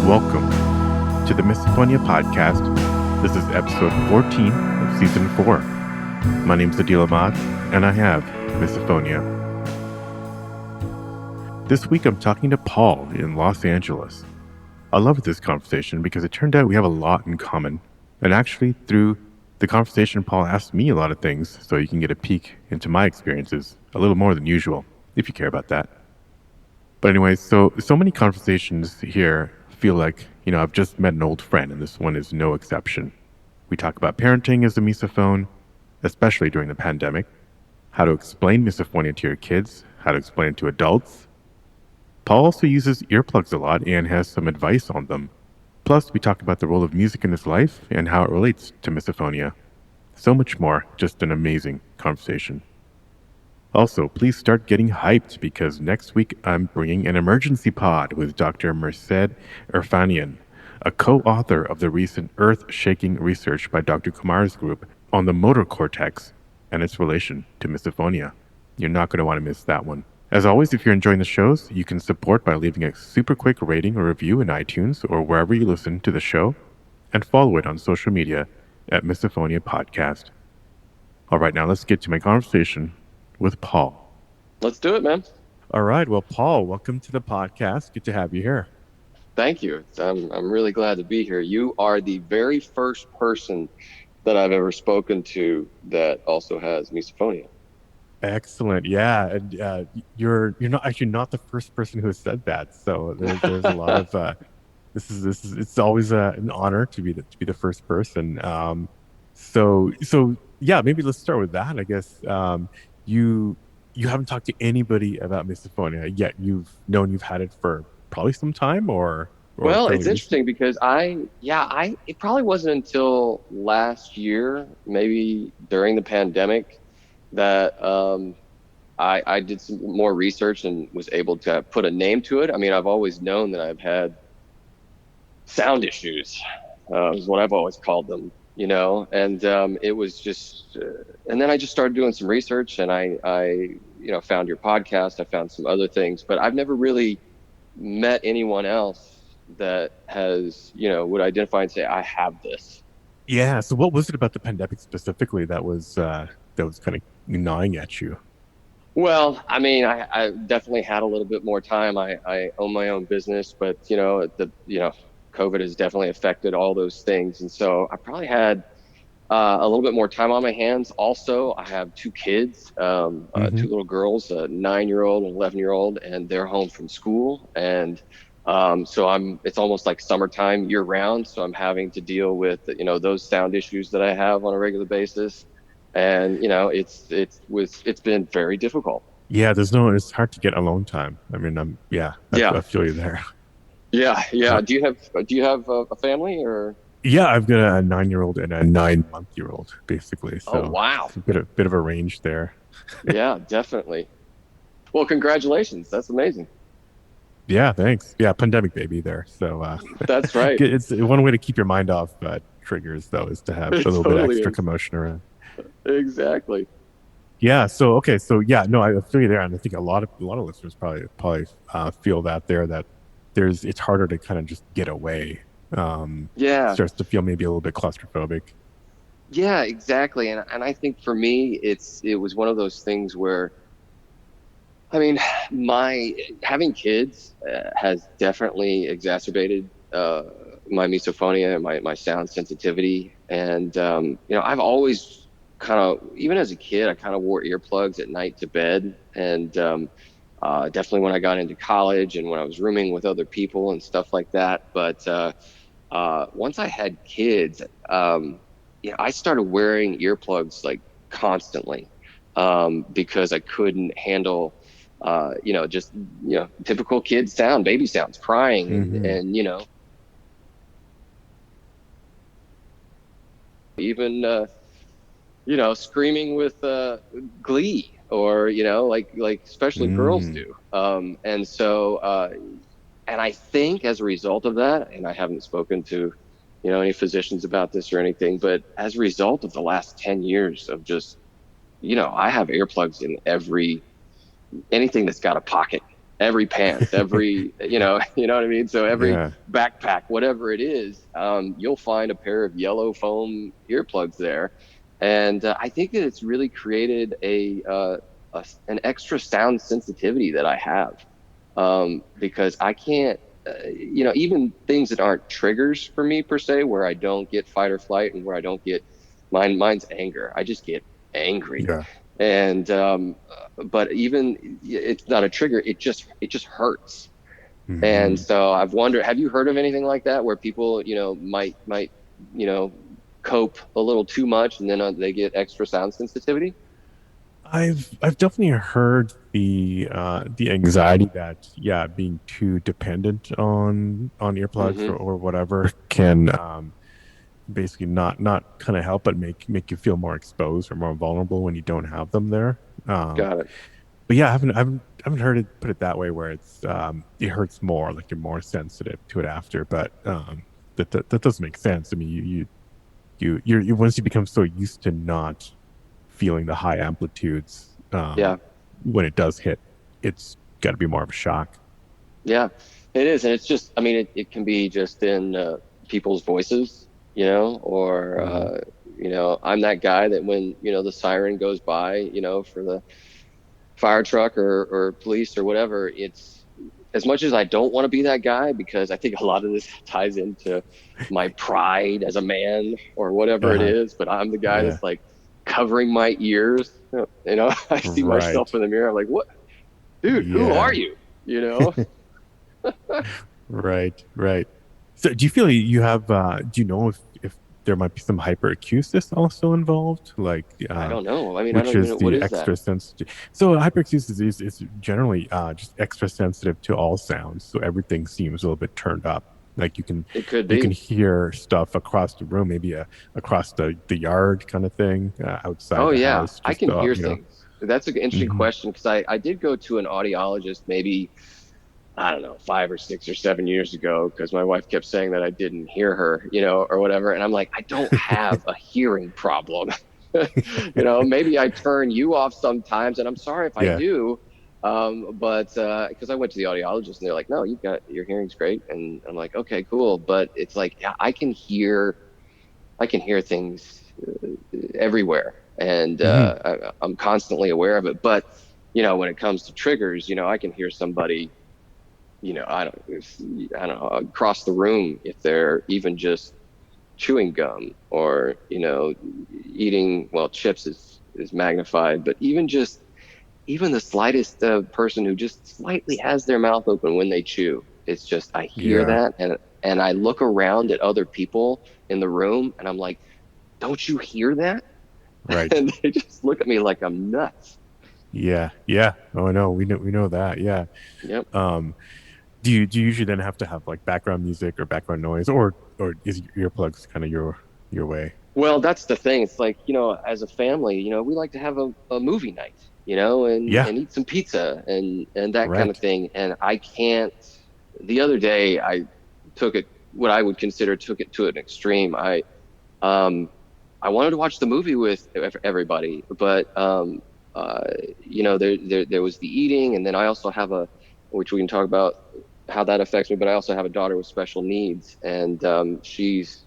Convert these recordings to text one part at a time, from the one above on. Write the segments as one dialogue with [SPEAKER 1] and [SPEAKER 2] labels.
[SPEAKER 1] Welcome to the Misophonia podcast. This is episode 14 of season 4. My name's Adil Ahmad, and I have Misophonia. This week I'm talking to Paul in Los Angeles. I love this conversation because it turned out we have a lot in common. And actually, through the conversation, Paul asked me a lot of things, so you can get a peek into my experiences, a little more than usual, if you care about that. But anyways, so many conversations here feel like, I've just met an old friend, and this one is no exception. We talk about parenting as a misophone, especially during the pandemic, how to explain misophonia to your kids, how to explain it to adults. Paul also uses earplugs a lot and has some advice on them. Plus, we talk about the role of music in his life and how it relates to misophonia. So much more, just an amazing conversation. Also, please start getting hyped because next week I'm bringing an emergency pod with Dr. Merced Irfanian, a co-author of the recent earth-shaking research by Dr. Kumar's group on the motor cortex and its relation to misophonia. You're not going to want to miss that one. As always, if you're enjoying the shows, you can support by leaving a super quick rating or review in iTunes or wherever you listen to the show, and follow it on social media at Misophonia Podcast. All right, now let's get to my conversation with Paul.
[SPEAKER 2] Let's do it, man.
[SPEAKER 1] All right. Well, Paul, welcome to the podcast. Good to have you here.
[SPEAKER 2] Thank you. I'm really glad to be here. You are the very first person that I've ever spoken to that also has misophonia.
[SPEAKER 1] Excellent. Yeah, and you're not the first person who has said that. So there's a lot of this is it's always an honor to be the first person. So yeah, maybe let's start with that. I guess you haven't talked to anybody about misophonia yet. You've had it for probably some time, or
[SPEAKER 2] well, it's interesting because it probably wasn't until last year, maybe during the pandemic, that I did some more research and was able to put a name to it. I mean, I've always known that I've had sound issues, is what I've always called them, and it was just, and then I just started doing some research, and I found your podcast. I found some other things, but I've never really met anyone else that has, would identify and say, I have this.
[SPEAKER 1] Yeah. So what was it about the pandemic specifically that was kind of gnawing at you?
[SPEAKER 2] Well, I mean, I definitely had a little bit more time. I own my own business, but COVID has definitely affected all those things. And so I probably had a little bit more time on my hands. Also, I have two kids, two little girls, a 9-year-old and 11-year-old, and they're home from school. And so it's almost like summertime year round. So I'm having to deal with, those sound issues that I have on a regular basis. And, it's been very difficult.
[SPEAKER 1] Yeah, it's hard to get alone time. I mean, I feel you there.
[SPEAKER 2] Yeah. Do you have a family or?
[SPEAKER 1] Yeah, I've got a 9-year-old and a 9-month-year-old, basically. So
[SPEAKER 2] oh, wow.
[SPEAKER 1] It's a bit of a range there.
[SPEAKER 2] Yeah, definitely. Well, congratulations. That's amazing.
[SPEAKER 1] Yeah, thanks. Yeah, pandemic baby there. So
[SPEAKER 2] that's right.
[SPEAKER 1] It's one way to keep your mind off triggers, though, is to have a little bit extra commotion around.
[SPEAKER 2] Exactly.
[SPEAKER 1] Yeah. So okay. So yeah. No, I feel you there, and I think a lot of listeners probably feel that it's harder to kind of just get away. Starts to feel maybe a little bit claustrophobic.
[SPEAKER 2] Yeah, exactly. And I think for me, it was one of those things where, I mean, having kids has definitely exacerbated my misophonia and my sound sensitivity. And I've always kind of, even as a kid, I kind of wore earplugs at night to bed. And definitely when I got into college and when I was rooming with other people and stuff like that. But once I had kids, I started wearing earplugs like constantly because I couldn't handle, typical kid sound, baby sounds, crying, and even screaming with glee, or like especially girls do. And so and I think as a result of that, and I haven't spoken to any physicians about this or anything, but as a result of the last 10 years of just I have earplugs in anything that's got a pocket. every pants, every, you know what I mean? So every
[SPEAKER 1] Yeah.
[SPEAKER 2] backpack, whatever it is, you'll find a pair of yellow foam earplugs there. And I think that it's really created an extra sound sensitivity that I have, because I can't, even things that aren't triggers for me per se, where I don't get fight or flight and where I don't get mine's anger. I just get angry.
[SPEAKER 1] Yeah.
[SPEAKER 2] And but even it's not a trigger, it just hurts. And
[SPEAKER 1] Hmm.
[SPEAKER 2] so I've wondered, have you heard of anything like that where people, might you know cope a little too much, and then they get extra sound sensitivity?
[SPEAKER 1] I've definitely heard the anxiety that, yeah, being too dependent on earplugs
[SPEAKER 2] Mm-hmm.
[SPEAKER 1] or whatever can basically not kind of help but make you feel more exposed or more vulnerable when you don't have them there. Um,
[SPEAKER 2] Got it.
[SPEAKER 1] but yeah, I haven't heard it put it that way where it hurts more, like you're more sensitive to it after. But that does make sense. I mean, once you become so used to not feeling the high amplitudes,
[SPEAKER 2] Yeah.
[SPEAKER 1] when it does hit, it's got to be more of a shock.
[SPEAKER 2] Yeah, it is. And it's just, I mean, it can be just in people's voices, or,
[SPEAKER 1] Hmm.
[SPEAKER 2] I'm that guy that when, the siren goes by, for the fire truck or police or whatever, it's as much as I don't want to be that guy, because I think a lot of this ties into my pride as a man or whatever it
[SPEAKER 1] Uh-huh.
[SPEAKER 2] is, but I'm the guy
[SPEAKER 1] Yeah.
[SPEAKER 2] that's like covering my ears. I see myself
[SPEAKER 1] Right.
[SPEAKER 2] in the mirror. I'm like, what, dude, who are
[SPEAKER 1] Yeah.
[SPEAKER 2] you? You know?
[SPEAKER 1] Right. Right. So do you feel you have do you know if there might be some hyperacusis also involved, like
[SPEAKER 2] I don't know. I mean, I
[SPEAKER 1] which
[SPEAKER 2] don't even
[SPEAKER 1] is
[SPEAKER 2] know what
[SPEAKER 1] the
[SPEAKER 2] is that.
[SPEAKER 1] extra sensitive. So hyperacusis is generally just extra sensitive to all sounds, so everything seems a little bit turned up. Like
[SPEAKER 2] It could
[SPEAKER 1] you can
[SPEAKER 2] be.
[SPEAKER 1] hear stuff across the room, maybe across the yard kind of thing, outside
[SPEAKER 2] Oh
[SPEAKER 1] the
[SPEAKER 2] yeah,
[SPEAKER 1] house,
[SPEAKER 2] I
[SPEAKER 1] just
[SPEAKER 2] can hear
[SPEAKER 1] you know.
[SPEAKER 2] things. That's an interesting
[SPEAKER 1] Hmm.
[SPEAKER 2] question, because I did go to an audiologist maybe, I don't know, 5 or 6 or 7 years ago, because my wife kept saying that I didn't hear her, or whatever. And I'm like, I don't have a hearing problem. Maybe I turn you off sometimes, and I'm sorry if I
[SPEAKER 1] Yeah.
[SPEAKER 2] do. But because I went to the audiologist and they're like, no, your hearing's great. And I'm like, okay, cool. But it's like, yeah, I can hear things everywhere, and
[SPEAKER 1] Hmm.
[SPEAKER 2] I'm constantly aware of it. But when it comes to triggers, I can hear somebody, I don't know, across the room, if they're even just chewing gum, or eating, well, chips is magnified, but even the slightest person who just slightly has their mouth open when they chew, it's just, I hear
[SPEAKER 1] Yeah.
[SPEAKER 2] that, and I look around at other people in the room, and I'm like, don't you hear that?
[SPEAKER 1] Right.
[SPEAKER 2] And they just look at me like I'm nuts.
[SPEAKER 1] Yeah. Yeah. Oh no, we know that. Yeah.
[SPEAKER 2] Yep.
[SPEAKER 1] Um, do you usually then have to have like background music or background noise, or is earplugs kind of your way?
[SPEAKER 2] Well, that's the thing. It's like, as a family, we like to have a movie night, and
[SPEAKER 1] Yeah.
[SPEAKER 2] eat some pizza and that kind of
[SPEAKER 1] Right.
[SPEAKER 2] thing. And I can't, the other day I took it, what I would consider, took it to an extreme. Um I wanted to watch the movie with everybody, but uh there was the eating, and then I also have which we can talk about how that affects me, but I also have a daughter with special needs, and she's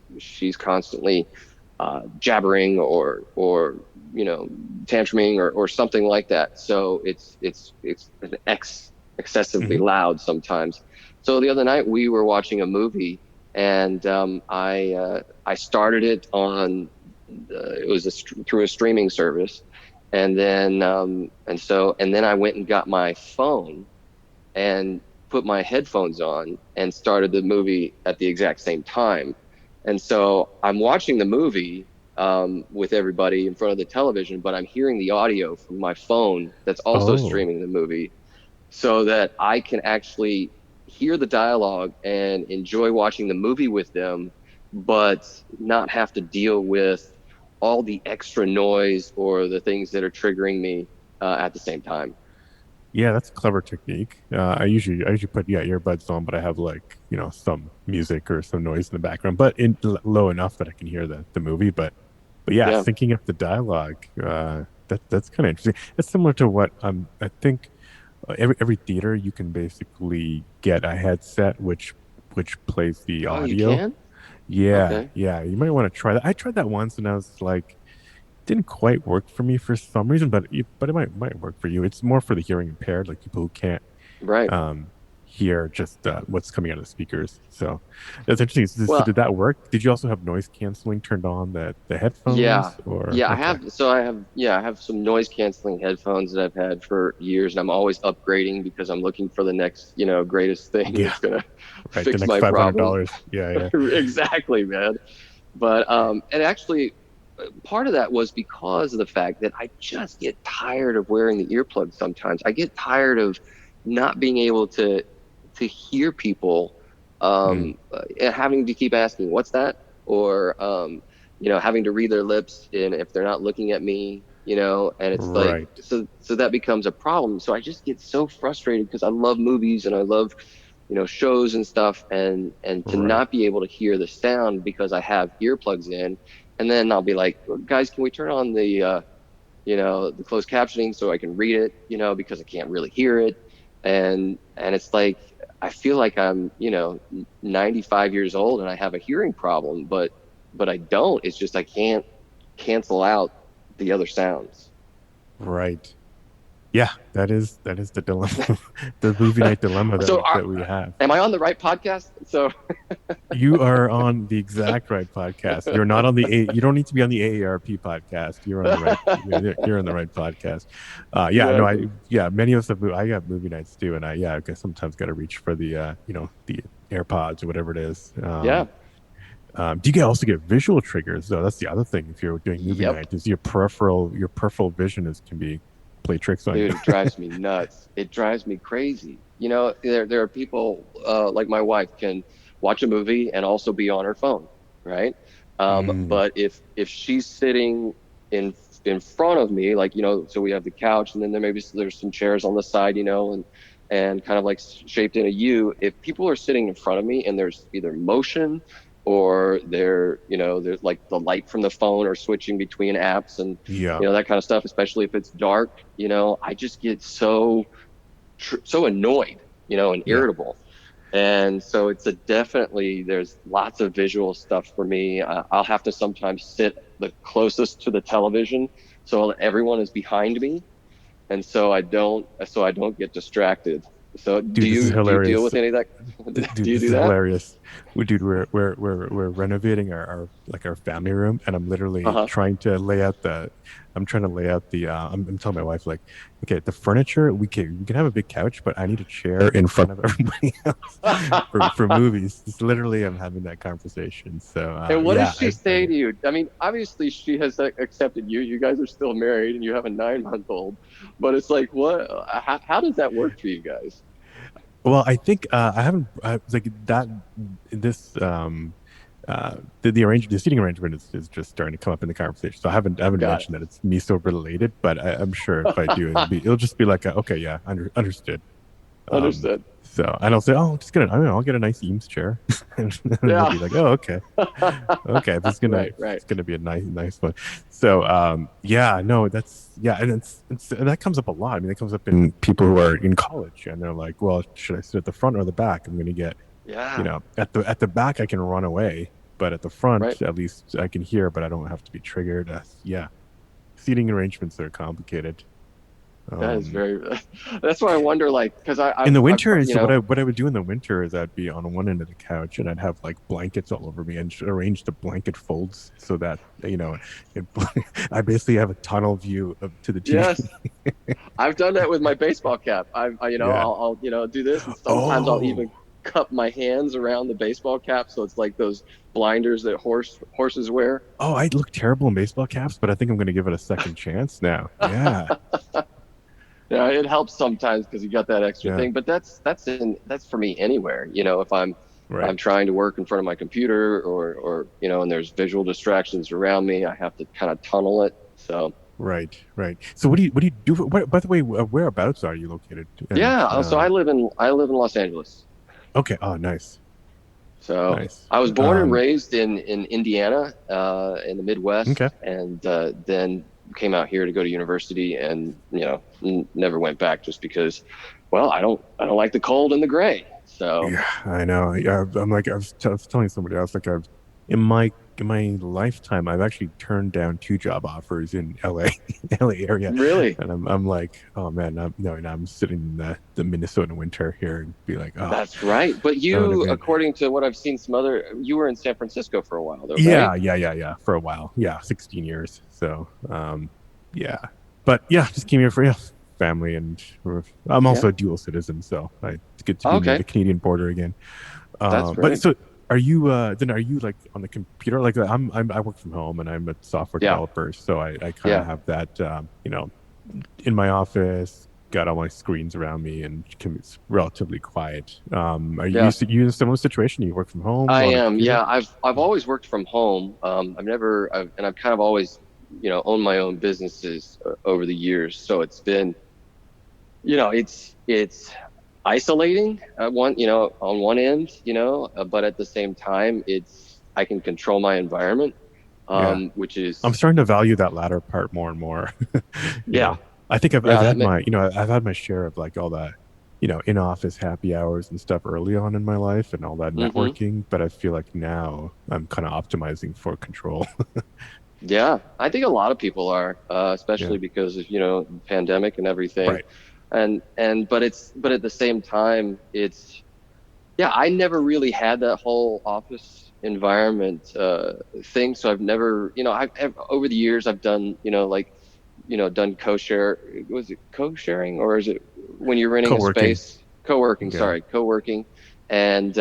[SPEAKER 2] constantly jabbering or tantruming or something like that. So it's excessively
[SPEAKER 1] Hmm.
[SPEAKER 2] loud sometimes. So the other night we were watching a movie, and I started it on it was through a streaming service, and then I went and got my phone and put my headphones on and started the movie at the exact same time. And so I'm watching the movie with everybody in front of the television, but I'm hearing the audio from my phone that's also
[SPEAKER 1] Oh,
[SPEAKER 2] streaming the movie, so that I can actually hear the dialogue and enjoy watching the movie with them, but not have to deal with all the extra noise or the things that are triggering me at the same time.
[SPEAKER 1] yeah, that's a clever technique. I usually put, yeah, earbuds on, but I have like, some music or some noise in the background, but low enough that I can hear the movie. But yeah,
[SPEAKER 2] Yeah.
[SPEAKER 1] syncing up the dialogue, that's kind of interesting. It's similar to what I think. every theater you can basically get a headset which plays the
[SPEAKER 2] Oh, you
[SPEAKER 1] audio.
[SPEAKER 2] can?
[SPEAKER 1] Yeah,
[SPEAKER 2] Okay.
[SPEAKER 1] yeah. You might want to try that. I tried that once and I was like, didn't quite work for me for some reason, but it might work for you. It's more for the hearing impaired, like people who can't
[SPEAKER 2] Right.
[SPEAKER 1] um hear just what's coming out of the speakers. So that's interesting. So
[SPEAKER 2] Well,
[SPEAKER 1] did that work? Did you also have noise canceling turned on the
[SPEAKER 2] yeah.
[SPEAKER 1] headphones or
[SPEAKER 2] Yeah, I
[SPEAKER 1] okay?
[SPEAKER 2] have. So I have, yeah, I have some noise canceling headphones that I've had for years, and I'm always upgrading because I'm looking for the next, greatest thing
[SPEAKER 1] Yeah,
[SPEAKER 2] that's gonna
[SPEAKER 1] right. The
[SPEAKER 2] fix
[SPEAKER 1] next
[SPEAKER 2] my
[SPEAKER 1] five hundred
[SPEAKER 2] problem.
[SPEAKER 1] dollars. Yeah, yeah.
[SPEAKER 2] Exactly, man. But and actually, part of that was because of the fact that I just get tired of wearing the earplugs sometimes. I get tired of not being able to hear people,
[SPEAKER 1] Mm,
[SPEAKER 2] and having to keep asking, "What's that?" or having to read their lips, and if they're not looking at me, and it's like
[SPEAKER 1] right,
[SPEAKER 2] so that becomes a problem. So I just get so frustrated because I love movies and I love shows and stuff, and to
[SPEAKER 1] right,
[SPEAKER 2] not be able to hear the sound because I have earplugs in, and then I'll be like, guys, can we turn on the closed captioning so I can read it, because I can't really hear it, and it's like I feel like I'm 95 years old and I have a hearing problem, but I don't. It's just I can't cancel out the other sounds.
[SPEAKER 1] right. Yeah, that is the dilemma, the movie night dilemma
[SPEAKER 2] So
[SPEAKER 1] that we have.
[SPEAKER 2] am I on the right podcast? So
[SPEAKER 1] You are on the exact right podcast. You're not on the A. You don't need to be on the AARP podcast. You're on the right. You're on the right podcast. Yeah, no,
[SPEAKER 2] exactly.
[SPEAKER 1] many of us have. I got movie nights too, and I guess sometimes got to reach for the the AirPods or whatever it is.
[SPEAKER 2] Yeah.
[SPEAKER 1] Do you also get visual triggers though? That's the other thing. If you're doing movie
[SPEAKER 2] Yep.
[SPEAKER 1] night, is your peripheral vision is can be play tricks on you.
[SPEAKER 2] Dude, it drives me nuts. It drives me crazy. There are people like my wife can watch a movie and also be on her phone, right?
[SPEAKER 1] Mm,
[SPEAKER 2] But if she's sitting in in front of me, like so we have the couch, and then there's some chairs on the side, and kind of like shaped in a U. If people are sitting in front of me and there's either motion or there's like the light from the phone or switching between apps and
[SPEAKER 1] yeah,
[SPEAKER 2] that kind of stuff, especially if it's dark, I just get so annoyed, and
[SPEAKER 1] yeah.
[SPEAKER 2] irritable. And so it's a definitely there's lots of visual stuff for me. I'll have to sometimes sit the closest to the television so everyone is behind me, and so I don't get distracted. So do
[SPEAKER 1] Dude, this is
[SPEAKER 2] you do you deal
[SPEAKER 1] hilarious.
[SPEAKER 2] with any of that? Do
[SPEAKER 1] Dude,
[SPEAKER 2] you
[SPEAKER 1] this
[SPEAKER 2] do
[SPEAKER 1] is
[SPEAKER 2] that?
[SPEAKER 1] hilarious. Dude, we're renovating our like our family room, and I'm literally
[SPEAKER 2] Uh-huh.
[SPEAKER 1] trying to lay out the. I'm trying to lay out the. I'm telling my wife like, okay, the furniture we can have a big couch, but I need a chair in front of everybody else for movies. It's literally I'm having that conversation. So
[SPEAKER 2] And what does
[SPEAKER 1] yeah,
[SPEAKER 2] she
[SPEAKER 1] I
[SPEAKER 2] say to you? I mean, obviously she has accepted you. You guys are still married and you have a 9-month old, but it's like, what? How does that work for you guys?
[SPEAKER 1] well, I think I haven't like that. This the seating arrangement is just starting to come up in the conversation. So I haven't
[SPEAKER 2] Got it.
[SPEAKER 1] mentioned that it's miso related, but I'm sure if I do, it'll just be like okay, yeah, understood. Um,
[SPEAKER 2] Understood.
[SPEAKER 1] so and I'll say, oh, I'm just gonna, I don't know, I'll get a nice Eames chair, and then they'll
[SPEAKER 2] Yeah.
[SPEAKER 1] be like, oh, okay, okay, if
[SPEAKER 2] Right.
[SPEAKER 1] it's
[SPEAKER 2] Right.
[SPEAKER 1] gonna be a nice one. So yeah, no, that's yeah, and and that comes up a lot. I mean, it comes up in people who are in college, and they're like, well, should I sit at the front or the back? I'm gonna get
[SPEAKER 2] Yeah.
[SPEAKER 1] at the back I can run away, but at the
[SPEAKER 2] Right.
[SPEAKER 1] front at least I can hear, but I don't have to be triggered. Yeah, seating arrangements are complicated.
[SPEAKER 2] That is
[SPEAKER 1] Um,
[SPEAKER 2] very. That's why I wonder, like, because
[SPEAKER 1] in the
[SPEAKER 2] I've
[SPEAKER 1] winter, so what I would do in the winter is I'd be on one end of the couch and I'd have like blankets all over me and arrange the blanket folds so that it, I basically have a tunnel view to the TV.
[SPEAKER 2] yes, I've done that with my baseball cap.
[SPEAKER 1] Yeah.
[SPEAKER 2] I'll do this, and sometimes I'll even
[SPEAKER 1] Oh,
[SPEAKER 2] cup my hands around the baseball cap, so it's like those blinders that horses wear.
[SPEAKER 1] I look terrible in baseball caps, but I think I'm going to give it a second chance now. Yeah.
[SPEAKER 2] Yeah, it helps sometimes because you got that extra
[SPEAKER 1] Yeah.
[SPEAKER 2] thing, but that's for me anywhere. If I'm
[SPEAKER 1] Right.
[SPEAKER 2] trying to work in front of my computer, or and there's visual distractions around me, I have to kind of tunnel it. So
[SPEAKER 1] Right. Right. So what do you do? By the way, whereabouts are you located? And
[SPEAKER 2] yeah, so I live in Los Angeles.
[SPEAKER 1] okay. Oh, nice.
[SPEAKER 2] So
[SPEAKER 1] Nice.
[SPEAKER 2] I was born and raised in Indiana, in the
[SPEAKER 1] Okay.
[SPEAKER 2] Midwest, and then came out here to go to university, and never went back just because well, I don't like the cold and the gray. So
[SPEAKER 1] Yeah, I know. Yeah, I'm like I was telling somebody else like I've in my in my lifetime I've actually turned down two job offers in LA LA area,
[SPEAKER 2] really,
[SPEAKER 1] and I'm like, oh man, I'm sitting in the Minnesota winter here and be like, oh,
[SPEAKER 2] that's right. But
[SPEAKER 1] I would have
[SPEAKER 2] you,
[SPEAKER 1] been.
[SPEAKER 2] according to what I've seen, some other, you were in San Francisco for a while, though, right?
[SPEAKER 1] Yeah, for a while. Yeah, 16 years. So, yeah, but yeah, just came here for yeah, family, and I'm also
[SPEAKER 2] Yeah.
[SPEAKER 1] a dual citizen, so it's good to be near the
[SPEAKER 2] Okay,
[SPEAKER 1] Canadian border again.
[SPEAKER 2] that's
[SPEAKER 1] But
[SPEAKER 2] great.
[SPEAKER 1] so are you like on the computer? Like I work from home and I'm a software
[SPEAKER 2] Yeah,
[SPEAKER 1] developer, so I kind of
[SPEAKER 2] yeah.
[SPEAKER 1] have that in my office, got all my screens around me and it's relatively quiet. Are
[SPEAKER 2] Yeah,
[SPEAKER 1] you in a similar situation? You work from home
[SPEAKER 2] I
[SPEAKER 1] on a
[SPEAKER 2] am.
[SPEAKER 1] computer?
[SPEAKER 2] Yeah, I've always worked from home. And I've kind of always, owned my own businesses over the years. So it's been, it's isolating at on one end, but at the same time, I can control my environment,
[SPEAKER 1] Yeah.
[SPEAKER 2] which
[SPEAKER 1] I'm
[SPEAKER 2] is,
[SPEAKER 1] starting to value that latter part more and more. you
[SPEAKER 2] yeah,
[SPEAKER 1] know, I think I've
[SPEAKER 2] yeah,
[SPEAKER 1] had my, I've had my share of like all the, in office happy hours and stuff early on in my life and all that
[SPEAKER 2] hmm
[SPEAKER 1] networking. But I feel like now I'm kind of optimizing for control.
[SPEAKER 2] yeah. I think a lot of people are,
[SPEAKER 1] Yeah.
[SPEAKER 2] especially because of, the pandemic and everything.
[SPEAKER 1] Right.
[SPEAKER 2] But at the same time, yeah, I never really had that whole office environment thing. So I've never, over the years I've done, done co-share. Was it co-sharing, or is it when you're renting a
[SPEAKER 1] Co-working.
[SPEAKER 2] space? Co-working,
[SPEAKER 1] Yeah.
[SPEAKER 2] sorry, co-working. And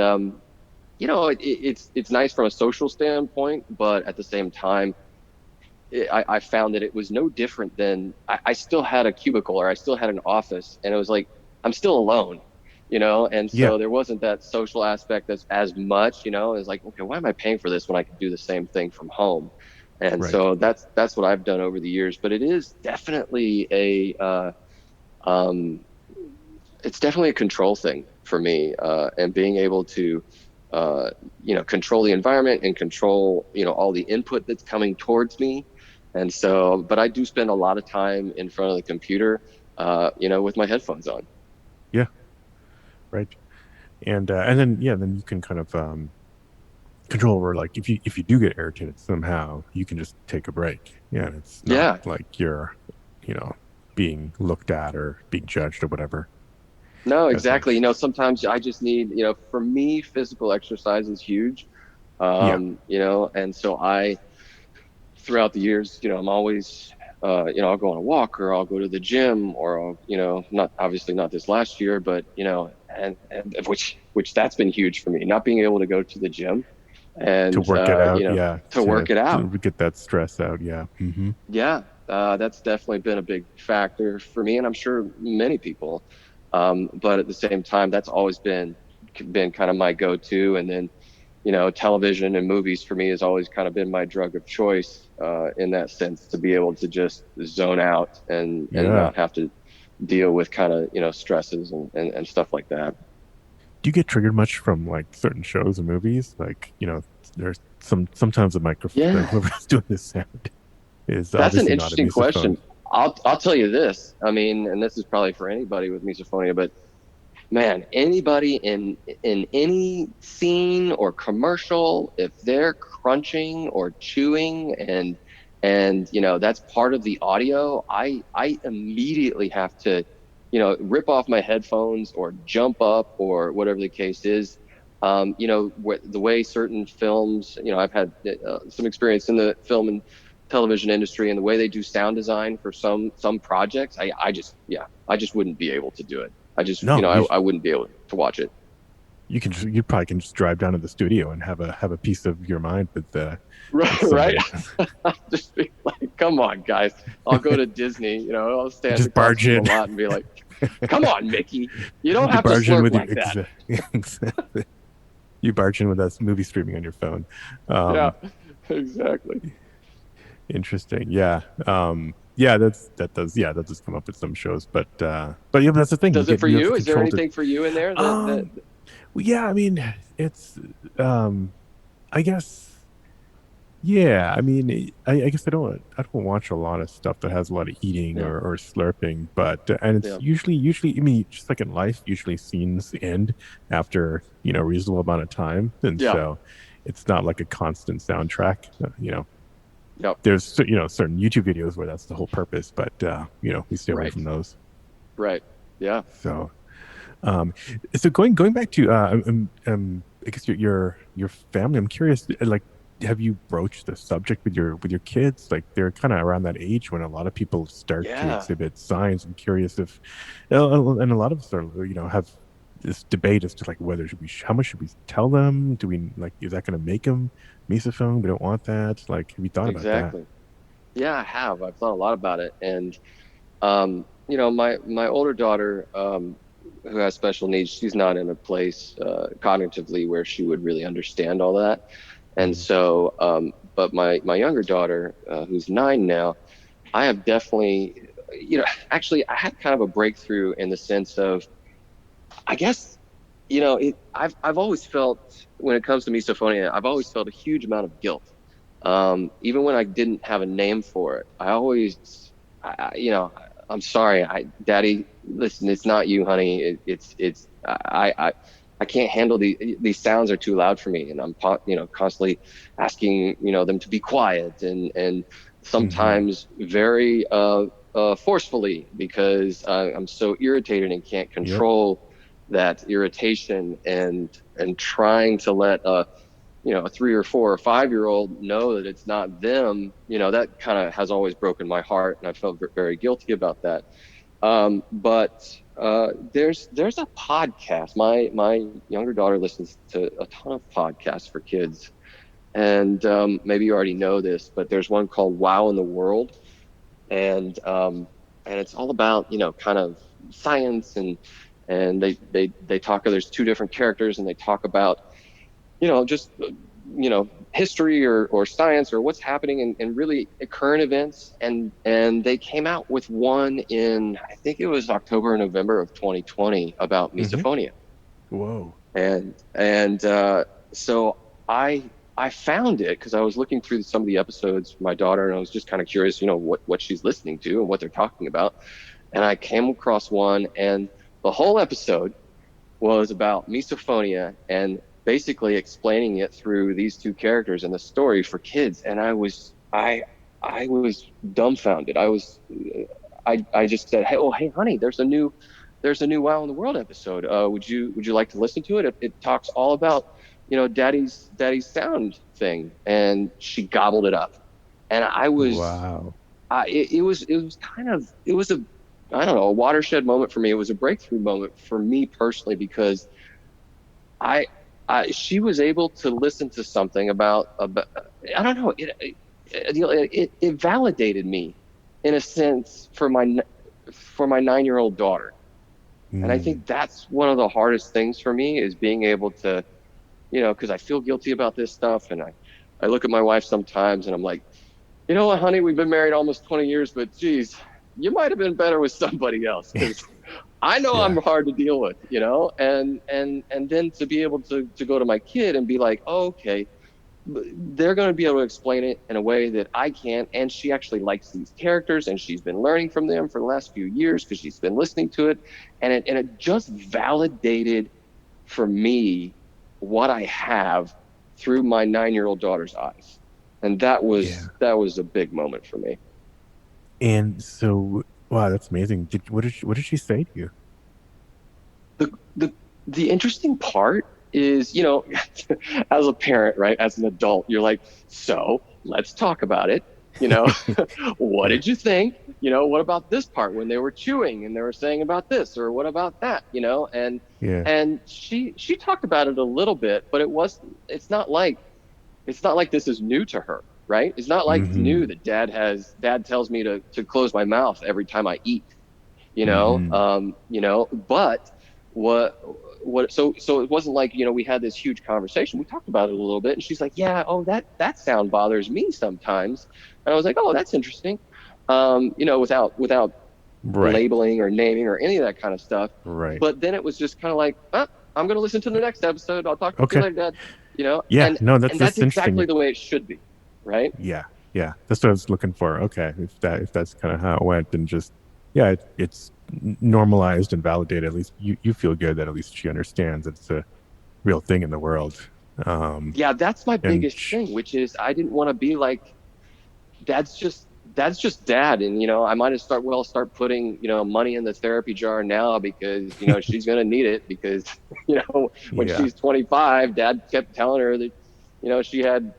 [SPEAKER 2] it's nice from a social standpoint, but at the same time, I found that it was no different than I still had a cubicle, or I still had an office, and it was like I'm still alone, and
[SPEAKER 1] Yeah.
[SPEAKER 2] so there wasn't that social aspect as much, it's like, okay, why am I paying for this when I can do the same thing from home? And
[SPEAKER 1] Right.
[SPEAKER 2] so that's what I've done over the years. But it is definitely um, it's definitely a control thing for me, and being able to control the environment and control all the input that's coming towards me. And so, but I do spend a lot of time in front of the computer, with my headphones on.
[SPEAKER 1] Yeah. Right. And then, yeah, then you can kind of, control over like if you do get irritated somehow, you can just take a break. Yeah. And it's not
[SPEAKER 2] Yeah.
[SPEAKER 1] like you're, you know, being looked at or being judged or whatever.
[SPEAKER 2] No,
[SPEAKER 1] That's
[SPEAKER 2] exactly.
[SPEAKER 1] nice.
[SPEAKER 2] Sometimes I just need, for me, physical exercise is huge.
[SPEAKER 1] Yeah.
[SPEAKER 2] And so throughout the years, I'm always, I'll go on a walk, or I'll go to the gym, or I'll, not obviously not this last year, but, and which that's been huge for me, not being able to go to the gym
[SPEAKER 1] To
[SPEAKER 2] and,
[SPEAKER 1] work it out. Yeah.
[SPEAKER 2] to work it
[SPEAKER 1] To
[SPEAKER 2] out.
[SPEAKER 1] get that stress out. Yeah.
[SPEAKER 2] Yeah. That's definitely been a big factor for me, and I'm sure many people. But at the same time, that's always been kind of my go-to. And then, television and movies for me has always kind of been my drug of choice, in that sense, to be able to just zone out and
[SPEAKER 1] Yeah.
[SPEAKER 2] not have to deal with kind of, stresses and stuff like that.
[SPEAKER 1] Do you get triggered much from like certain shows or movies? Like, there's sometimes
[SPEAKER 2] Yeah,
[SPEAKER 1] whoever's doing this sound is
[SPEAKER 2] that's an
[SPEAKER 1] obviously not a
[SPEAKER 2] interesting
[SPEAKER 1] misophone.
[SPEAKER 2] question. I'll tell you this. I mean, and this is probably for anybody with misophonia, but man, anybody in any scene or commercial, if they're crunching or chewing, and that's part of the audio, I immediately have to, rip off my headphones or jump up or whatever the case is. The way certain films, I've had some experience in the film and television industry, and the way they do sound design for some projects, I just wouldn't be able to do it. I just,
[SPEAKER 1] No,
[SPEAKER 2] I wouldn't be able to watch it.
[SPEAKER 1] you probably can just drive down to the studio and have a piece of your mind with
[SPEAKER 2] Right, right.
[SPEAKER 1] somebody.
[SPEAKER 2] Just be like, come on, guys. I'll go to Disney, I'll stand
[SPEAKER 1] Just
[SPEAKER 2] across
[SPEAKER 1] barge
[SPEAKER 2] from the
[SPEAKER 1] in.
[SPEAKER 2] lot and be like, come on, Mickey. You don't
[SPEAKER 1] You
[SPEAKER 2] have to
[SPEAKER 1] barge in
[SPEAKER 2] slurp
[SPEAKER 1] with your
[SPEAKER 2] like that.
[SPEAKER 1] exactly. You barge in with us movie streaming on your phone.
[SPEAKER 2] Yeah,
[SPEAKER 1] Um,
[SPEAKER 2] exactly.
[SPEAKER 1] Interesting. Yeah. Yeah, that does come up with some shows, but yeah, that's the thing.
[SPEAKER 2] Does it for
[SPEAKER 1] You have the
[SPEAKER 2] you? Is there
[SPEAKER 1] control to
[SPEAKER 2] anything for you in there that
[SPEAKER 1] um well, yeah, I mean, it's I guess Yeah, I mean, I guess I don't watch a lot of stuff that has a lot of eating
[SPEAKER 2] Yeah.
[SPEAKER 1] or slurping, but and it's
[SPEAKER 2] Yeah.
[SPEAKER 1] usually I mean, just like in life, usually scenes end after, a reasonable amount of time. And
[SPEAKER 2] Yeah.
[SPEAKER 1] so it's not like a constant soundtrack.
[SPEAKER 2] Yep.
[SPEAKER 1] There's certain YouTube videos where that's the whole purpose, but we stay away
[SPEAKER 2] Right.
[SPEAKER 1] from those.
[SPEAKER 2] Right. Yeah.
[SPEAKER 1] So um, so going back to I guess your family. I'm curious, like, have you broached the subject with your kids? Like, they're kind of around that age when a lot of people start to
[SPEAKER 2] Yeah.
[SPEAKER 1] exhibit signs. I'm curious if, and a lot of us are, have this debate as to like whether how much should we tell them? Do we like is that going to make them misophone? We don't want that. Like, have you thought about that?
[SPEAKER 2] Exactly. Yeah, I have. I've thought a lot about it. And my older daughter, who has special needs, she's not in a place cognitively where she would really understand all that. And
[SPEAKER 1] Mhm.
[SPEAKER 2] so, but my younger daughter, who's 9 now, I have definitely, actually, I had kind of a breakthrough in the sense of, I guess, I've always felt when it comes to misophonia, I've always felt a huge amount of guilt. Even when I didn't have a name for it, I always, I'm sorry, Daddy, listen, it's not you, honey. I can't handle these sounds are too loud for me, and I'm, constantly asking, them to be quiet, and
[SPEAKER 1] Mhm.
[SPEAKER 2] sometimes very forcefully because I'm so irritated and can't
[SPEAKER 1] Yep.
[SPEAKER 2] control that irritation and trying to let a 3 or 4 or 5 year old know that it's not them, that kind of has always broken my heart, and I felt very guilty about that. But there's a podcast. My younger daughter listens to a ton of podcasts for kids, and maybe you already know this, but there's one called Wow in the World, and it's all about kind of science, and they talk. There's two different characters, and they talk about just history or science or what's happening in really current events, and they came out with one in, I think it was October or November of 2020, about
[SPEAKER 1] Mhm.
[SPEAKER 2] misophonia.
[SPEAKER 1] Whoa.
[SPEAKER 2] And so I found it because I was looking through some of the episodes for my daughter, and I was just kind of curious, what she's listening to and what they're talking about. And I came across one, and the whole episode was about misophonia and basically explaining it through these two characters in the story for kids. And I was dumbfounded. I just said, hey, honey, there's a new Wow in the World episode. Would you like to listen to it? It talks all about daddy's sound thing. And she gobbled it up. And
[SPEAKER 1] Wow.
[SPEAKER 2] it was kind of, it was a, I don't know, a watershed moment for me. It was a breakthrough moment for me personally, because I, she was able to listen to something about, I don't know, it validated me in a sense for my 9-year-old daughter. And I
[SPEAKER 1] Mm.
[SPEAKER 2] think that's one of the hardest things for me, is being able to, because I feel guilty about this stuff. And I look at my wife sometimes and I'm like, you know what, honey, we've been married almost 20 years, but geez, you might have been better with somebody else, because I know I'm
[SPEAKER 1] Yeah.
[SPEAKER 2] hard to deal with, and then to be able to go to my kid and be like, oh, okay, they're going to be able to explain it in a way that I can't. And she actually likes these characters, and she's been learning from them for the last few years because she's been listening to it. And it just validated for me what I have through my 9-year-old daughter's eyes. And that
[SPEAKER 1] Yeah.
[SPEAKER 2] was that was a big moment for me.
[SPEAKER 1] And so, wow, that's amazing. What did she say to you?
[SPEAKER 2] The the the interesting part is, as a parent, right, as an adult, you're like, so let's talk about it. You know, what
[SPEAKER 1] Yeah.
[SPEAKER 2] did you think? What about this part when they were chewing and they were saying about this, or what about that?
[SPEAKER 1] Yeah.
[SPEAKER 2] And she talked about it a little bit, but it's not like this is new to her, right? It's not like it's new
[SPEAKER 1] Mm-hmm.
[SPEAKER 2] that dad tells me to close my mouth every time I eat,
[SPEAKER 1] Mm-hmm.
[SPEAKER 2] but what so it wasn't like, we had this huge conversation. We talked about it a little bit, and she's like, yeah, oh, that sound bothers me sometimes. And I was like, oh, that's interesting. Without
[SPEAKER 1] Right.
[SPEAKER 2] labeling or naming or any of that kind of stuff.
[SPEAKER 1] Right.
[SPEAKER 2] But then it was just kind of like, I'm going to listen to the next episode. I'll talk to you
[SPEAKER 1] Okay.
[SPEAKER 2] later, Dad.
[SPEAKER 1] Yeah.
[SPEAKER 2] and
[SPEAKER 1] No, that's
[SPEAKER 2] and that's
[SPEAKER 1] that's
[SPEAKER 2] exactly
[SPEAKER 1] interesting.
[SPEAKER 2] the way it should be. right?
[SPEAKER 1] Yeah, yeah. That's what I was looking for. Okay, if that's kind of how it went, and just yeah, it's normalized and validated. At least you feel good that at least she understands it's a real thing in the world. Um,
[SPEAKER 2] Yeah, that's my
[SPEAKER 1] and
[SPEAKER 2] biggest thing, which is I didn't want to be like that's just that's just dad. And I might have start putting money in the therapy jar now, because she's gonna need it, because when
[SPEAKER 1] yeah,
[SPEAKER 2] she's 25, dad kept telling her that she had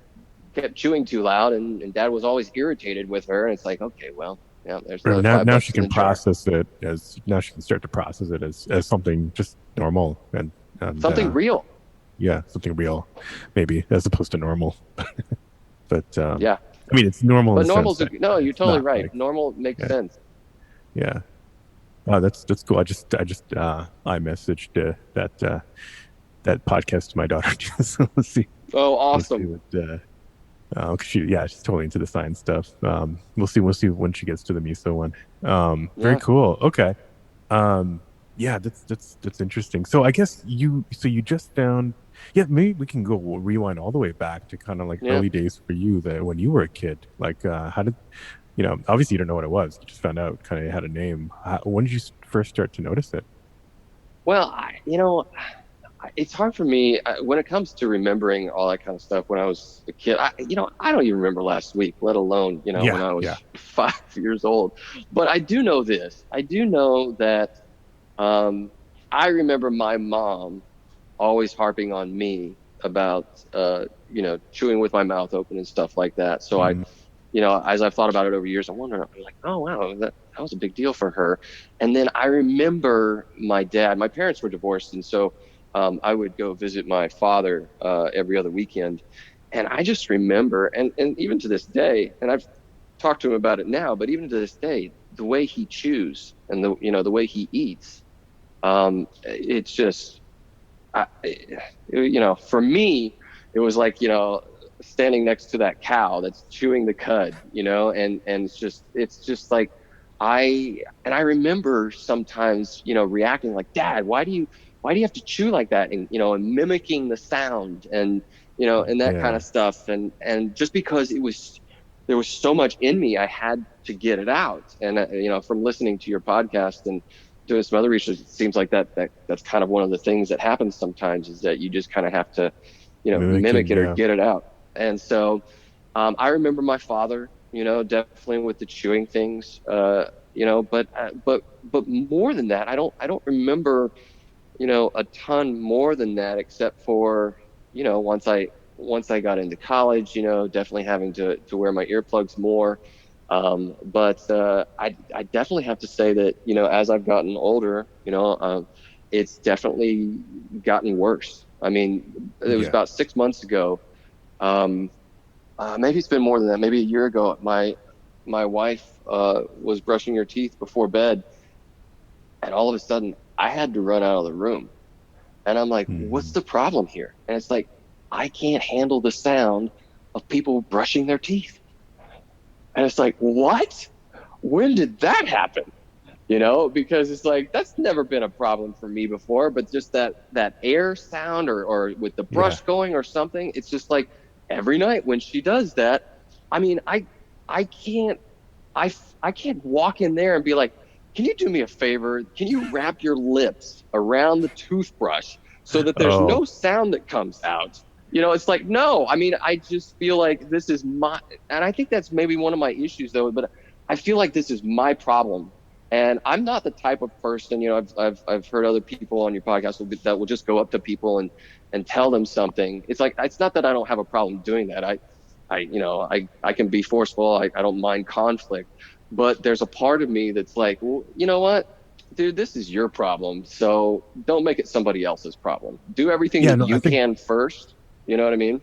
[SPEAKER 2] kept chewing too loud, and dad was always irritated with her, and it's like, okay, well, yeah, there's
[SPEAKER 1] or
[SPEAKER 2] another
[SPEAKER 1] now
[SPEAKER 2] five
[SPEAKER 1] now she
[SPEAKER 2] bucks in
[SPEAKER 1] can
[SPEAKER 2] the jar.
[SPEAKER 1] process it as now she can start to process it as something just normal and
[SPEAKER 2] Something real.
[SPEAKER 1] yeah, something real, maybe as opposed to normal. But
[SPEAKER 2] Yeah.
[SPEAKER 1] I mean, it's normal in
[SPEAKER 2] But
[SPEAKER 1] the sense
[SPEAKER 2] normal's
[SPEAKER 1] that
[SPEAKER 2] no, you're
[SPEAKER 1] it's
[SPEAKER 2] totally
[SPEAKER 1] not
[SPEAKER 2] right.
[SPEAKER 1] like
[SPEAKER 2] Normal makes
[SPEAKER 1] yeah,
[SPEAKER 2] sense.
[SPEAKER 1] yeah. Oh, that's cool. I messaged that podcast to my daughter. So
[SPEAKER 2] Oh,
[SPEAKER 1] we'll see
[SPEAKER 2] awesome.
[SPEAKER 1] what 'cause she's totally into the science stuff. We'll see when she gets to the miso one. Very
[SPEAKER 2] Yeah.
[SPEAKER 1] cool. Okay. Yeah, that's interesting. So I guess you just found, yeah, maybe we can go rewind all the way back to kind of like
[SPEAKER 2] Yeah.
[SPEAKER 1] early days for you, that when you were a kid. Like how did obviously you don't know what it was. You just found out kind of had a name. When did you first start to notice it?
[SPEAKER 2] Well, it's hard for me when it comes to remembering all that kind of stuff. When I was a kid, I don't even remember last week, let alone
[SPEAKER 1] Yeah,
[SPEAKER 2] when I
[SPEAKER 1] yeah.
[SPEAKER 2] was 5 years old. But I do know this. I do know that um, I remember my mom always harping on me about chewing with my mouth open and stuff like that. So
[SPEAKER 1] Mm,
[SPEAKER 2] as I've thought about it over years, I'm like, oh wow, that was a big deal for her. And then I remember my parents were divorced, and so I would go visit my father every other weekend. And I just remember, and even to this day, and I've talked to him about it now, but even to this day, the way he chews and the way he eats, it's just for me, it was like, standing next to that cow that's chewing the cud, and it's just like I remember sometimes, reacting like, Dad, why do you have to chew like that? And mimicking the sound, and that kind
[SPEAKER 1] yeah,
[SPEAKER 2] of stuff. And just because there was so much in me, I had to get it out. And, from listening to your podcast and doing some other research, it seems like that's kind of one of the things that happens sometimes, is that you just kind of have to, mimic
[SPEAKER 1] mimicking.
[SPEAKER 2] it or
[SPEAKER 1] Yeah,
[SPEAKER 2] get it out. And so, I remember my father, definitely with the chewing things, but more than that, I don't remember, a ton more than that, except for, once I got into college, definitely having to wear my earplugs more. But I definitely have to say that, as I've gotten older, it's definitely gotten worse. I mean, it was
[SPEAKER 1] yeah.
[SPEAKER 2] about 6 months ago. Um, Maybe it's been more than that. Maybe a year ago, my wife was brushing her teeth before bed, and all of a sudden, I had to run out of the room. And I'm like, what's
[SPEAKER 1] Mm,
[SPEAKER 2] the problem here? And it's like, I can't handle the sound of people brushing their teeth. And it's like, what? When did that happen? Because it's like, that's never been a problem for me before, but just that air sound, or with the
[SPEAKER 1] yeah.
[SPEAKER 2] brush going or something, it's just like every night when she does that, I mean, I can't, I, I can't walk in there and be like, can you do me a favor? Can you wrap your lips around the toothbrush so that there's
[SPEAKER 1] Oh,
[SPEAKER 2] no sound that comes out? It's like, no, I mean, I just feel like this is and I think that's maybe one of my issues though, but I feel like this is my problem. And I'm not the type of person, I've heard other people on your podcast that will just go up to people and tell them something. It's like, it's not that I don't have a problem doing that. I can be forceful. I don't mind conflict, but there's a part of me that's like, well, you know what, dude, this is your problem. So don't make it somebody else's problem. Do everything
[SPEAKER 1] yeah.
[SPEAKER 2] that
[SPEAKER 1] No, I
[SPEAKER 2] you
[SPEAKER 1] think.
[SPEAKER 2] can first. You know what I mean?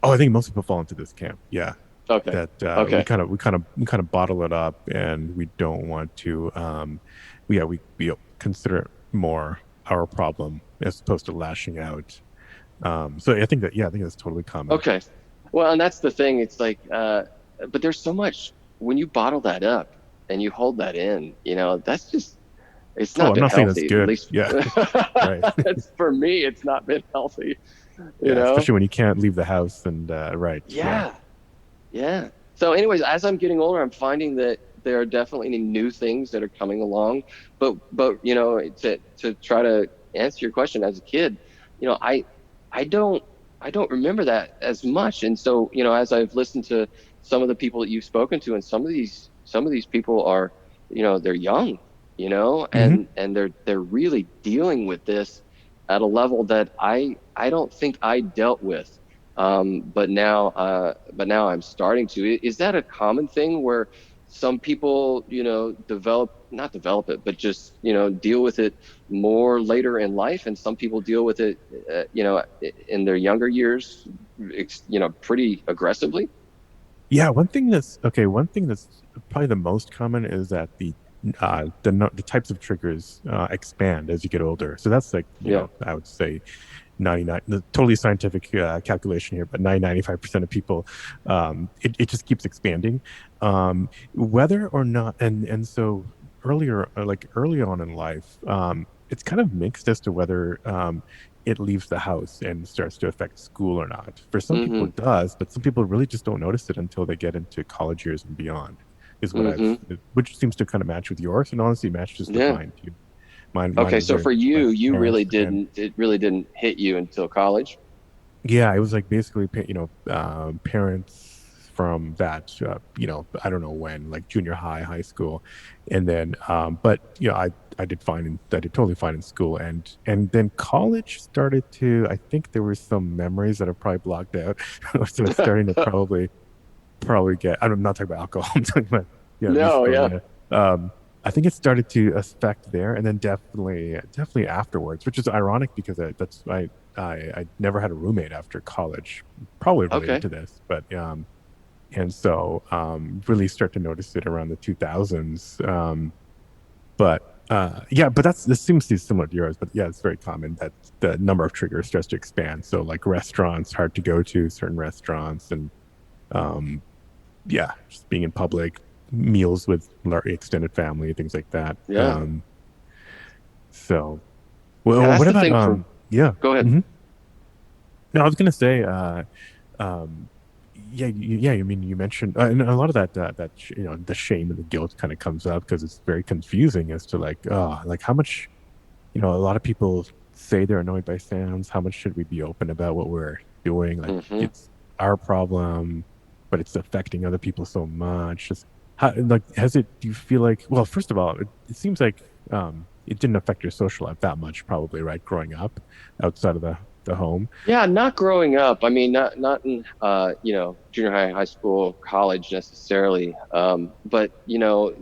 [SPEAKER 1] Oh, I think most people fall into this camp. Yeah,
[SPEAKER 2] Okay.
[SPEAKER 1] that we
[SPEAKER 2] Okay.
[SPEAKER 1] kind of bottle it up, and we don't want to. Yeah, we consider it more our problem as opposed to lashing out. So I think that's totally common.
[SPEAKER 2] Okay. Well, and that's the thing. It's like, but there's so much when you bottle that up and you hold that in, that's just, it's
[SPEAKER 1] Oh,
[SPEAKER 2] not
[SPEAKER 1] I'm
[SPEAKER 2] been
[SPEAKER 1] not saying that's
[SPEAKER 2] healthy. At
[SPEAKER 1] good.
[SPEAKER 2] least
[SPEAKER 1] Yeah, right.
[SPEAKER 2] it's for me, it's not been healthy, you
[SPEAKER 1] Yeah,
[SPEAKER 2] know?
[SPEAKER 1] especially when you can't leave the house and right. Yeah,
[SPEAKER 2] Yeah. Yeah. So, anyways, as I'm getting older, I'm finding that there are definitely new things that are coming along. But to try to answer your question, as a kid, you know, I I don't I don't remember that as much. And so, as I've listened to some of the people that you've spoken to, and some of these people are, they're young,
[SPEAKER 1] Hmm.
[SPEAKER 2] and they're really dealing with this at a level that I don't think I dealt with. But now I'm starting to. Is that a common thing where some people, not develop it, but just, deal with it more later in life, and some people deal with it, in their younger years, pretty aggressively?
[SPEAKER 1] Yeah, one thing that's probably the most common is that the types of triggers expand as you get older. So that's like,
[SPEAKER 2] Yeah.
[SPEAKER 1] I would say 99, the totally scientific calculation here, but 95% of people, it just keeps expanding. Whether or not, and so early on in life, it's kind of mixed as to whether it leaves the house and starts to affect school or not. For some people,
[SPEAKER 2] Mm-hmm.
[SPEAKER 1] it does, but some people really just don't notice it until they get into college years and beyond, is
[SPEAKER 2] Mm-hmm.
[SPEAKER 1] which seems to kind of match with yours, and honestly matches with
[SPEAKER 2] Yeah.
[SPEAKER 1] mine too. Mine
[SPEAKER 2] Okay.
[SPEAKER 1] was
[SPEAKER 2] So
[SPEAKER 1] very
[SPEAKER 2] for
[SPEAKER 1] much my
[SPEAKER 2] you,
[SPEAKER 1] parents, and
[SPEAKER 2] it really didn't hit you until college.
[SPEAKER 1] yeah, it was like basically, parents from that, I don't know when, like junior high, high school, and then, but I did totally fine in school, and then college started to. I think there were some memories that are probably blocked out, so it's starting to probably get. I'm not talking about alcohol. I'm talking about
[SPEAKER 2] No, yeah.
[SPEAKER 1] misophonia. I think it started to affect there, and then definitely afterwards, which is ironic because I never had a roommate after college, probably related
[SPEAKER 2] Okay.
[SPEAKER 1] to this, but and so really start to notice it around the 2000s. But yeah, but this seems to be similar to yours, but yeah, it's very common that the number of triggers starts to expand. So like restaurants, hard to go to certain restaurants, and um yeah, just being in public, meals with extended family, things like that.
[SPEAKER 2] Yeah.
[SPEAKER 1] So,
[SPEAKER 2] Yeah.
[SPEAKER 1] well,
[SPEAKER 2] That's
[SPEAKER 1] what
[SPEAKER 2] the
[SPEAKER 1] about
[SPEAKER 2] thing for.
[SPEAKER 1] yeah.
[SPEAKER 2] Go ahead.
[SPEAKER 1] Hmm. No, I was gonna say, um, yeah, yeah. I mean, you mentioned, and a lot of the shame and the guilt kind of comes up because it's very confusing as to like how much, a lot of people say they're annoyed by sounds. How much should we be open about what we're doing? Like
[SPEAKER 2] Mm-hmm.
[SPEAKER 1] it's our problem, but it's affecting other people so much. Just has it? Do you feel like? Well, first of all, it seems like it didn't affect your social life that much, probably, right? Growing up outside of the home.
[SPEAKER 2] Yeah, not growing up. I mean, not in junior high, high school, college necessarily. But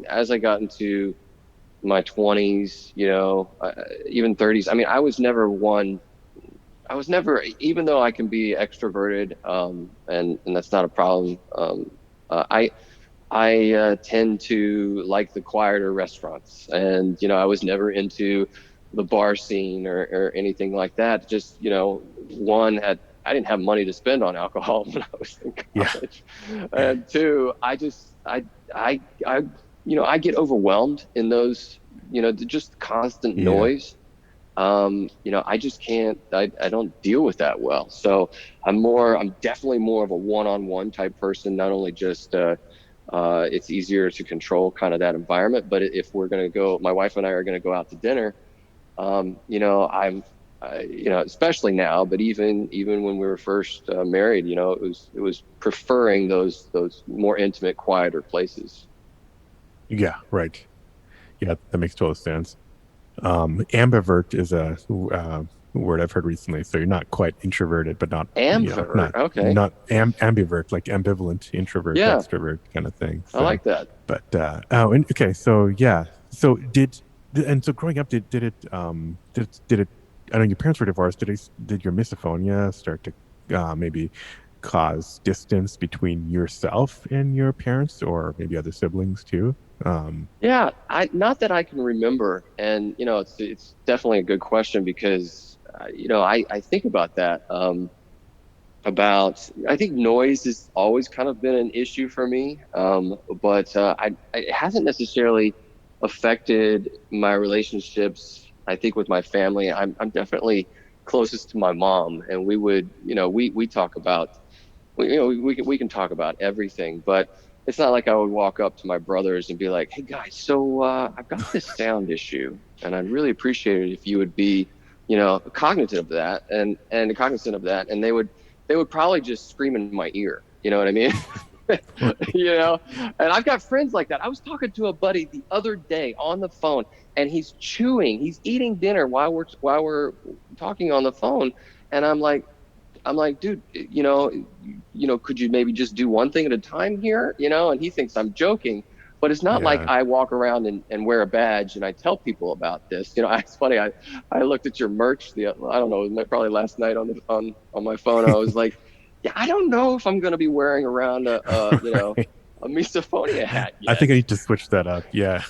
[SPEAKER 2] as I got into my 20s, even 30s. I mean, I was never, even though I can be extroverted, and that's not a problem. I tend to like the quieter restaurants, and I was never into the bar scene or anything like that. Just one, had I didn't have money to spend on alcohol when I was in
[SPEAKER 1] Yeah,
[SPEAKER 2] college, and two, I get overwhelmed in those, just constant
[SPEAKER 1] yeah,
[SPEAKER 2] noise. I just can't. I don't deal with that well. So I'm definitely more of a one-on-one type person. Not only just it's easier to control kind of that environment. But if we're going to go, my wife and I are going to go out to dinner. Especially now, but even when we were first married, it was preferring those more intimate, quieter places.
[SPEAKER 1] yeah. Right. Yeah, that makes total sense. Ambivert is a word I've heard recently. So you're not quite introverted, but not,
[SPEAKER 2] Ambivert, okay,
[SPEAKER 1] ambivert, like ambivalent, introvert,
[SPEAKER 2] yeah,
[SPEAKER 1] extrovert kind of thing.
[SPEAKER 2] I
[SPEAKER 1] So,
[SPEAKER 2] like that.
[SPEAKER 1] but oh, and okay, so yeah, so and so growing up, did it did it? I know your parents were divorced. Did your misophonia start to maybe cause distance between yourself and your parents, or maybe other siblings too?
[SPEAKER 2] Yeah, I not that I can remember, and it's definitely a good question because I think about that. I think noise has always kind of been an issue for me, but it hasn't necessarily affected my relationships. I think with my family, I'm definitely closest to my mom, and we would, we talk about we can talk about everything, but it's not like I would walk up to my brothers and be like, "Hey guys, so I've got this sound issue, and I'd really appreciate it if you would be, cognizant of that and cognizant of that." And they would probably just scream in my ear. You know what I mean?
[SPEAKER 1] Right.
[SPEAKER 2] And I've got friends like that. I was talking to a buddy the other day on the phone, and he's eating dinner while we're talking on the phone, and I'm like, dude, could you maybe just do one thing at a time here? And he thinks I'm joking, but it's not like
[SPEAKER 1] Yeah.
[SPEAKER 2] I walk around and wear a badge and I tell people about this. It's funny. I looked at your merch I don't know, probably last night on my phone. I was like, yeah, I don't know if I'm going to be wearing around
[SPEAKER 1] Right.
[SPEAKER 2] a misophonia hat
[SPEAKER 1] I think
[SPEAKER 2] yet.
[SPEAKER 1] I need to switch that up. Yeah.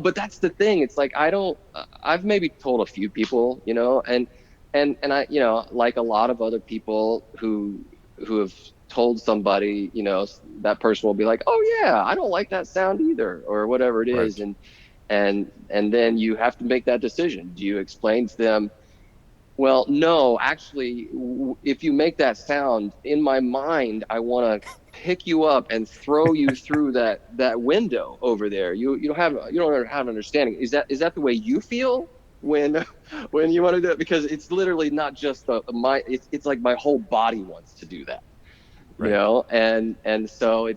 [SPEAKER 2] But that's the thing. It's like I've maybe told a few people, and I, like a lot of other people who have told somebody, that person will be like, oh yeah, I don't like that sound either, or whatever it is.
[SPEAKER 1] Right.
[SPEAKER 2] And then you have to make that decision. Do you explain to them, well, no, actually, if you make that sound, in my mind, I want to pick you up and throw you through that window over there. You don't have an understanding. Is that the way you feel when when you want to do it? Because it's literally not just it's like my whole body wants to do that,
[SPEAKER 1] Right.
[SPEAKER 2] and so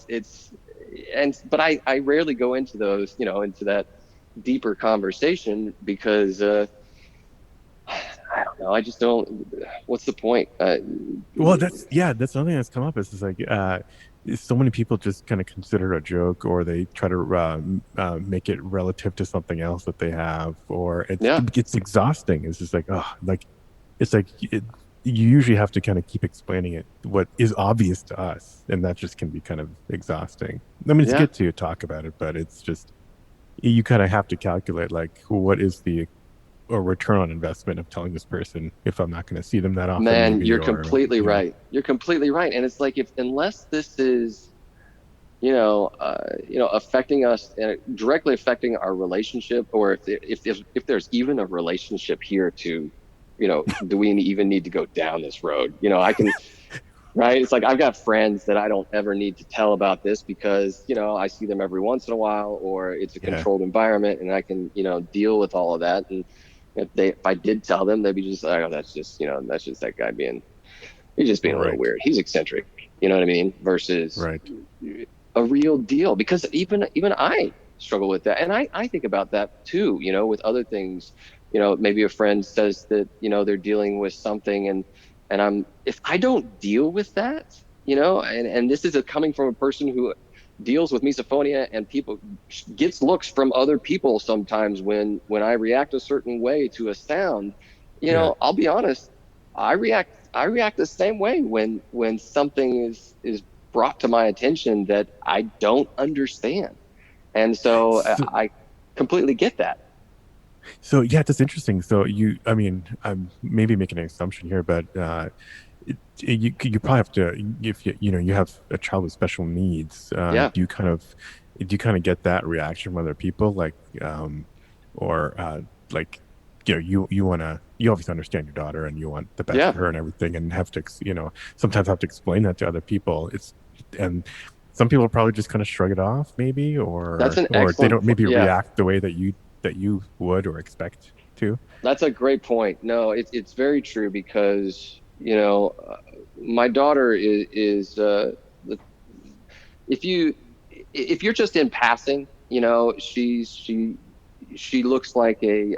[SPEAKER 2] but I rarely go into those, into that deeper conversation because I don't know. I just don't. What's the point?
[SPEAKER 1] Well, that's something that's come up. Is like so many people just kind of consider it a joke, or they try to make it relative to something else that they have, or
[SPEAKER 2] Yeah,
[SPEAKER 1] it's exhausting. It's just like, oh, like it's like you usually have to kind of keep explaining it what is obvious to us, and that just can be kind of exhausting. I mean, it's
[SPEAKER 2] yeah,
[SPEAKER 1] good to talk about it, but it's just you kind of have to calculate like what is the or return on investment of telling this person if I'm not going to see them that often,
[SPEAKER 2] man,
[SPEAKER 1] maybe,
[SPEAKER 2] you're
[SPEAKER 1] or
[SPEAKER 2] completely right. You're completely right. And it's like, if unless this is, affecting us and directly affecting our relationship, or if there's even a relationship here to, do we even need to go down this road? I can. Right? It's like I've got friends that I don't ever need to tell about this because, I see them every once in a while, or it's a
[SPEAKER 1] yeah,
[SPEAKER 2] controlled environment and I can, deal with all of that. And if I did tell them, they'd be just like, oh, that's just that guy he's just being a little
[SPEAKER 1] right,
[SPEAKER 2] weird. He's eccentric. You know what I mean? Versus
[SPEAKER 1] right,
[SPEAKER 2] a real deal, because even I struggle with that. And I think about that too, with other things. Maybe a friend says that, they're dealing with something, and if I don't deal with that, and this is coming from a person who deals with misophonia, and people gets looks from other people sometimes when I react a certain way to a sound,
[SPEAKER 1] yeah.
[SPEAKER 2] I'll be honest, I react the same way when something is brought to my attention that I don't understand. And so
[SPEAKER 1] So,
[SPEAKER 2] I completely get that.
[SPEAKER 1] so yeah, that's interesting. So I mean, I'm maybe making an assumption here, but you probably have to if you have a child with special needs.
[SPEAKER 2] Yeah.
[SPEAKER 1] Do you kind of get that reaction from other people, like, or like, you obviously understand your daughter and you want the best
[SPEAKER 2] Yeah.
[SPEAKER 1] for her and everything, and have to sometimes have to explain that to other people. And some people probably just kind of shrug it off, maybe,
[SPEAKER 2] That's an
[SPEAKER 1] or they
[SPEAKER 2] excellent
[SPEAKER 1] don't maybe
[SPEAKER 2] yeah.
[SPEAKER 1] react the way that you would or expect to.
[SPEAKER 2] That's a great point. No, it's very true because, my daughter is if you if you're just in passing, she looks like a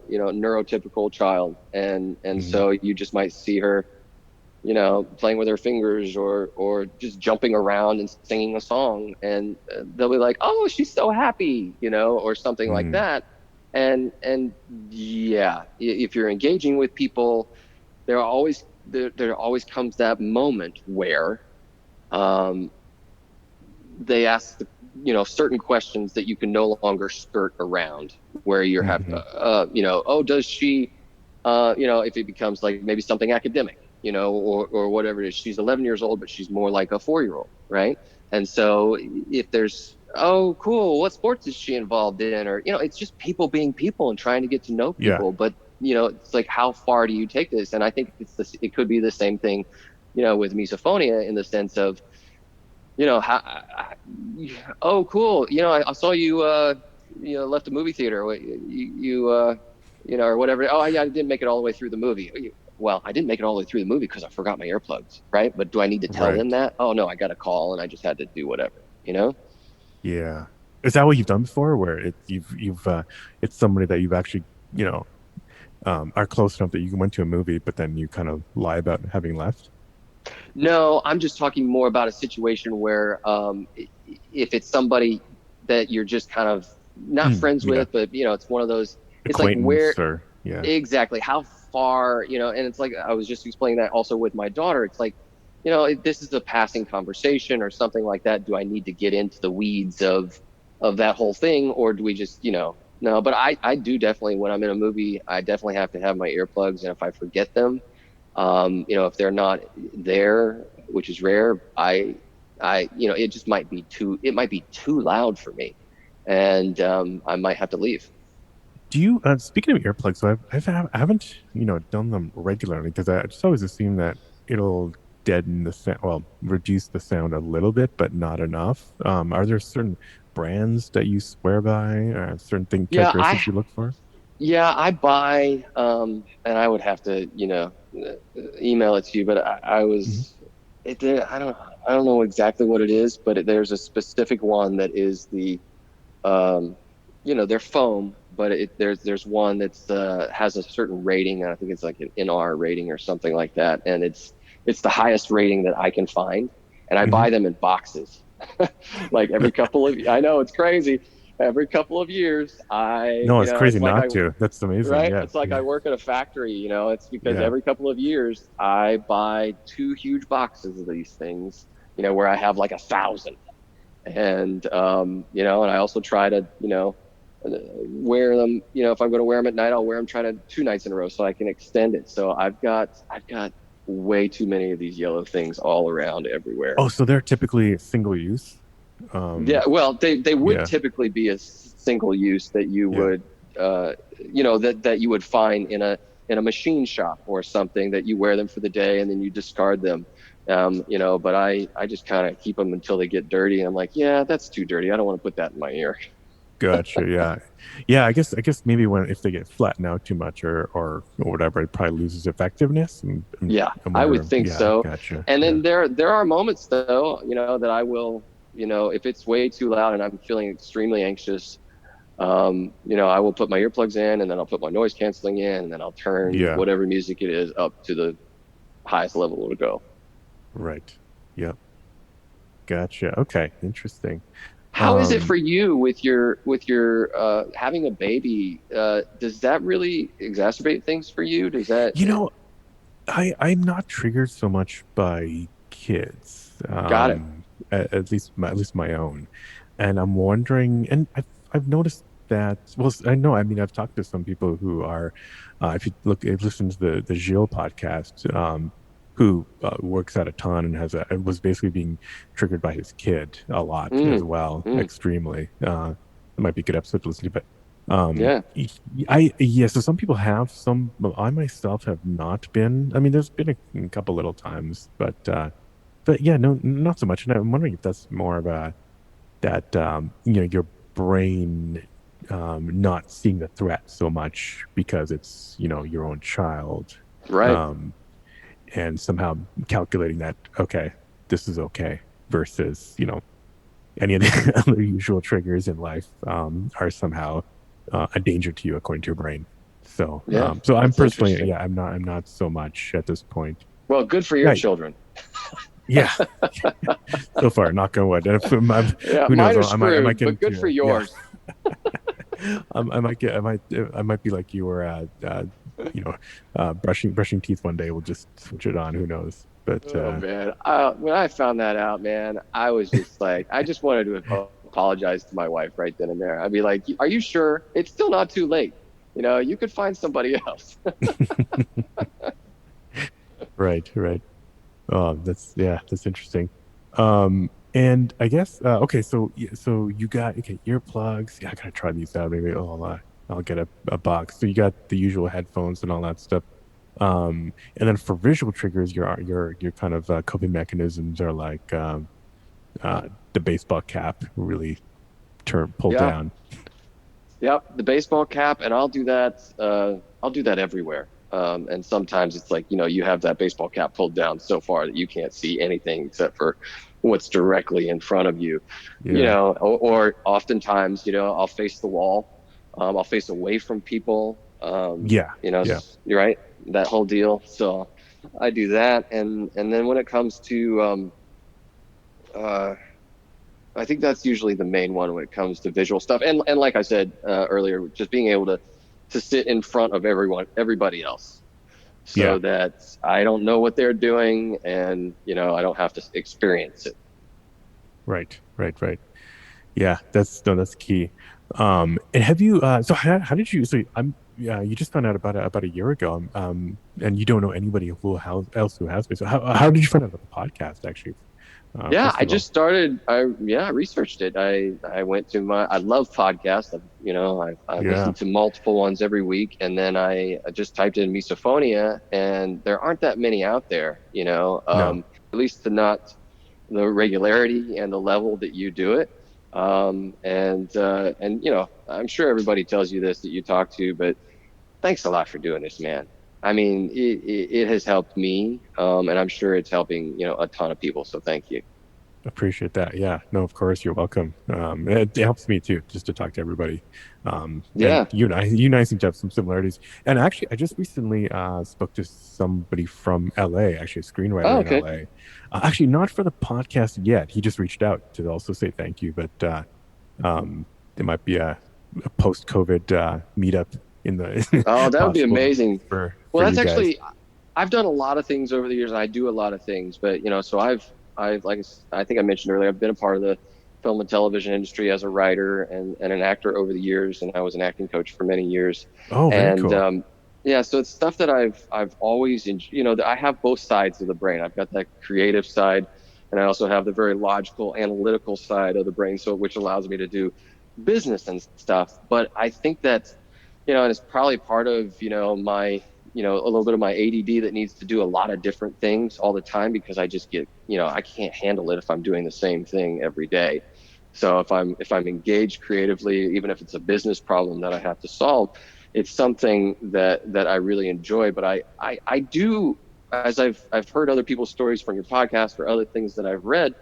[SPEAKER 2] neurotypical child, and
[SPEAKER 1] Mhm.
[SPEAKER 2] so you just might see her, playing with her fingers, or just jumping around and singing a song, and they'll be like, "Oh, she's so happy," or something like
[SPEAKER 1] Mm.
[SPEAKER 2] that. And yeah, if you're engaging with people, there always comes that moment where um, they ask certain questions that you can no longer skirt around, where you have
[SPEAKER 1] Mhm.
[SPEAKER 2] oh, does she if it becomes like maybe something academic, or whatever it is. She's 11 years old, but she's more like a 4-year old, right? And so if there's, oh, cool, what sports is she involved in? Or, it's just people being people and trying to get to know
[SPEAKER 1] Yeah.
[SPEAKER 2] people. But, it's like, how far do you take this? And I think it could be the same thing with misophonia in the sense of, how, oh, cool. I saw you, left the movie theater. Or whatever. Oh, yeah, I didn't make it all the way through the movie. Well, I didn't make it all the way through the movie because I forgot my earplugs, right? But do I need to tell them
[SPEAKER 1] Right.
[SPEAKER 2] that? Oh, no, I got a call and I just had to do whatever.
[SPEAKER 1] Yeah. Is that what you've done before, where you've it's somebody that you've actually, you know, are close enough that you went to a movie, but then you kind of lie about having left?
[SPEAKER 2] No, I'm just talking more about a situation where if it's somebody that you're just kind of not
[SPEAKER 1] Mm,
[SPEAKER 2] friends
[SPEAKER 1] yeah.
[SPEAKER 2] with, but it's one of those, it's like where
[SPEAKER 1] Acquaintance or yeah.
[SPEAKER 2] exactly how far, and it's like I was just explaining that also with my daughter. It's like, if this is a passing conversation or something like that, do I need to get into the weeds of that whole thing, or do we just, no, but I do definitely when I'm in a movie, I definitely have to have my earplugs, and if I forget them, if they're not there, which is rare, it just it might be too loud for me, and I might have to leave.
[SPEAKER 1] Do you speaking of earplugs, so I haven't, done them regularly because I just always assume that it'll deaden the sound, well, reduce the sound a little bit, but not enough. Are there certain brands that you swear by, or certain
[SPEAKER 2] Yeah,
[SPEAKER 1] characteristics you look for?
[SPEAKER 2] I buy, and I would have to, email it to you, but I
[SPEAKER 1] Hmm.
[SPEAKER 2] was, I don't know exactly what it is, but there's a specific one that is um, they're foam, but there's one that's has a certain rating. I think it's like an NR rating or something like that, and it's the highest rating that I can find, and I
[SPEAKER 1] Hmm.
[SPEAKER 2] buy them in boxes. Like every couple of, I know it's crazy. Every couple of years,
[SPEAKER 1] No, it's crazy
[SPEAKER 2] it's like
[SPEAKER 1] not to. That's amazing.
[SPEAKER 2] right?
[SPEAKER 1] Yeah.
[SPEAKER 2] It's like
[SPEAKER 1] Yeah.
[SPEAKER 2] I work at a factory, it's because
[SPEAKER 1] Yeah.
[SPEAKER 2] every couple of years I buy two huge boxes of these things, where I have like 1,000. And, and I also try to, wear them, if I'm going to wear them at night, I'll wear them try to 2 nights in a row so I can extend it. So I've got way too many of these yellow things all around everywhere.
[SPEAKER 1] Oh, so they're typically single use.
[SPEAKER 2] Yeah, well, they would
[SPEAKER 1] Yeah.
[SPEAKER 2] typically be a single use that you
[SPEAKER 1] Yeah.
[SPEAKER 2] would that you would find in a machine shop or something, that you wear them for the day and then you discard them. But I just kind of keep them until they get dirty. And I'm like, yeah, that's too dirty. I don't want to put that in my ear.
[SPEAKER 1] Gotcha. Yeah. Yeah. I guess maybe when if they get flattened out too much or whatever, it probably loses effectiveness. And
[SPEAKER 2] Yeah,
[SPEAKER 1] I
[SPEAKER 2] I would
[SPEAKER 1] wonder.
[SPEAKER 2] think
[SPEAKER 1] Yeah.
[SPEAKER 2] so.
[SPEAKER 1] Gotcha.
[SPEAKER 2] And
[SPEAKER 1] Yeah.
[SPEAKER 2] then there are moments though, that I will, if it's way too loud and I'm feeling extremely anxious, I will put my earplugs in and then I'll put my noise canceling in and then I'll turn
[SPEAKER 1] Yeah.
[SPEAKER 2] whatever music it is up to the highest level it'll go.
[SPEAKER 1] Right. Yep. Gotcha. Okay. Interesting.
[SPEAKER 2] How is it
[SPEAKER 1] Um,
[SPEAKER 2] for you with your having a baby? Does that really exacerbate things for you? Does that
[SPEAKER 1] you know, I'm not triggered so much by kids.
[SPEAKER 2] got it?
[SPEAKER 1] At least my own. And I'm wondering, and I've noticed that. Well, I know. I mean, I've talked to some people who are, if you listen to the Gilles podcast, who works out a ton and was basically being triggered by his kid a lot as
[SPEAKER 2] Mm,
[SPEAKER 1] well,
[SPEAKER 2] mm,
[SPEAKER 1] extremely. It might be a good episode to listen to, but um,
[SPEAKER 2] yeah,
[SPEAKER 1] yeah. So some people have some. I myself have not been. I mean, there's been a couple little times, but yeah, no, not so much. And I'm wondering if that's more of a that your brain not seeing the threat so much because it's your own child,
[SPEAKER 2] right.
[SPEAKER 1] um, and somehow calculating that okay, this is okay versus any of the other usual triggers in life are somehow a danger to you according to your brain. So
[SPEAKER 2] Yeah,
[SPEAKER 1] so I'm
[SPEAKER 2] that's
[SPEAKER 1] personally
[SPEAKER 2] interesting.
[SPEAKER 1] yeah I'm not so much at this point.
[SPEAKER 2] Well, good for your
[SPEAKER 1] Yeah,
[SPEAKER 2] children.
[SPEAKER 1] yeah. So far, knock on wood. And if
[SPEAKER 2] Yeah,
[SPEAKER 1] who knows?
[SPEAKER 2] mine are
[SPEAKER 1] I might
[SPEAKER 2] screwed,
[SPEAKER 1] get
[SPEAKER 2] but good for
[SPEAKER 1] into yeah.
[SPEAKER 2] yours.
[SPEAKER 1] I might be like you were you know brushing teeth one day. We'll just switch it on. Who knows? But
[SPEAKER 2] Oh man, when I found that out, man, I was just like, I just wanted to apologize to my wife right then and there. I'd be like, "Are you sure? It's still not too late. You could find somebody else."
[SPEAKER 1] right, right. That's yeah, that's interesting. And I guess okay, so so you got okay earplugs. Yeah, I gotta try these out. Maybe I'll get a box. So you got the usual headphones and all that stuff. And then for visual triggers, your kind of coping mechanisms are like the baseball cap really pulled
[SPEAKER 2] Yeah.
[SPEAKER 1] down.
[SPEAKER 2] Yep, the baseball cap, and I'll do that. I'll do that everywhere. And sometimes it's like, you have that baseball cap pulled down so far that you can't see anything except for what's directly in front of you.
[SPEAKER 1] Yeah,
[SPEAKER 2] Or oftentimes, I'll face the wall. I'll face away from people.
[SPEAKER 1] yeah, yeah,
[SPEAKER 2] You're right, that whole deal. So I do that, and then when it comes to uh, I think that's usually the main one when it comes to visual stuff. And like I said earlier, just being able to sit in front of everybody else,
[SPEAKER 1] yeah.
[SPEAKER 2] so that I don't know what they're doing, and I don't have to experience it.
[SPEAKER 1] Right, right, right. Yeah, that's no, that's key. And have you? So how did you? So I'm. Yeah, you just found out about a year ago. And you don't know anybody else who has been. So how did you find out about the podcast? Actually,
[SPEAKER 2] Yeah,
[SPEAKER 1] first
[SPEAKER 2] I
[SPEAKER 1] of all,
[SPEAKER 2] just started. I researched it. I went to I love podcasts. I
[SPEAKER 1] yeah,
[SPEAKER 2] listen to multiple ones every week, and then I just typed in misophonia, and there aren't that many out there.
[SPEAKER 1] no,
[SPEAKER 2] At least not the regularity and the level that you do it. And I'm sure everybody tells you this that you talk to, but thanks a lot for doing this, man. I mean, it has helped me, and I'm sure it's helping a ton of people. So thank you.
[SPEAKER 1] appreciate that. Yeah, no, of course you're welcome. It helps me too, just to talk to everybody. And
[SPEAKER 2] Yeah.
[SPEAKER 1] you and I seem to have some similarities. And actually, I just recently spoke to somebody from LA, actually a
[SPEAKER 2] Oh,
[SPEAKER 1] screenwriter in
[SPEAKER 2] okay.
[SPEAKER 1] LA. Actually, not for the podcast yet. He just reached out to also say thank you, but there might be a post-COVID meetup in the
[SPEAKER 2] Oh, that would be
[SPEAKER 1] possible
[SPEAKER 2] amazing.
[SPEAKER 1] for
[SPEAKER 2] Well,
[SPEAKER 1] you
[SPEAKER 2] that's
[SPEAKER 1] guys.
[SPEAKER 2] actually, I've done a lot of things over the years, and I do a lot of things, but so I've like I think I mentioned earlier, I've been a part of the film and television industry as a writer and an actor over the years, and I was an acting coach for many years,
[SPEAKER 1] Oh, very
[SPEAKER 2] and
[SPEAKER 1] cool.
[SPEAKER 2] yeah, so it's stuff that I've always, I have both sides of the brain. I've got that creative side, and I also have the very logical, analytical side of the brain, so which allows me to do business and stuff. But I think that and it's probably part of, my, a little bit of my ADD that needs to do a lot of different things all the time because I just get, I can't handle it if I'm doing the same thing every day. So if I'm engaged creatively, even if it's a business problem that I have to solve, it's something that I really enjoy. But I do, as I've heard other people's stories from your podcast or other things that I've read,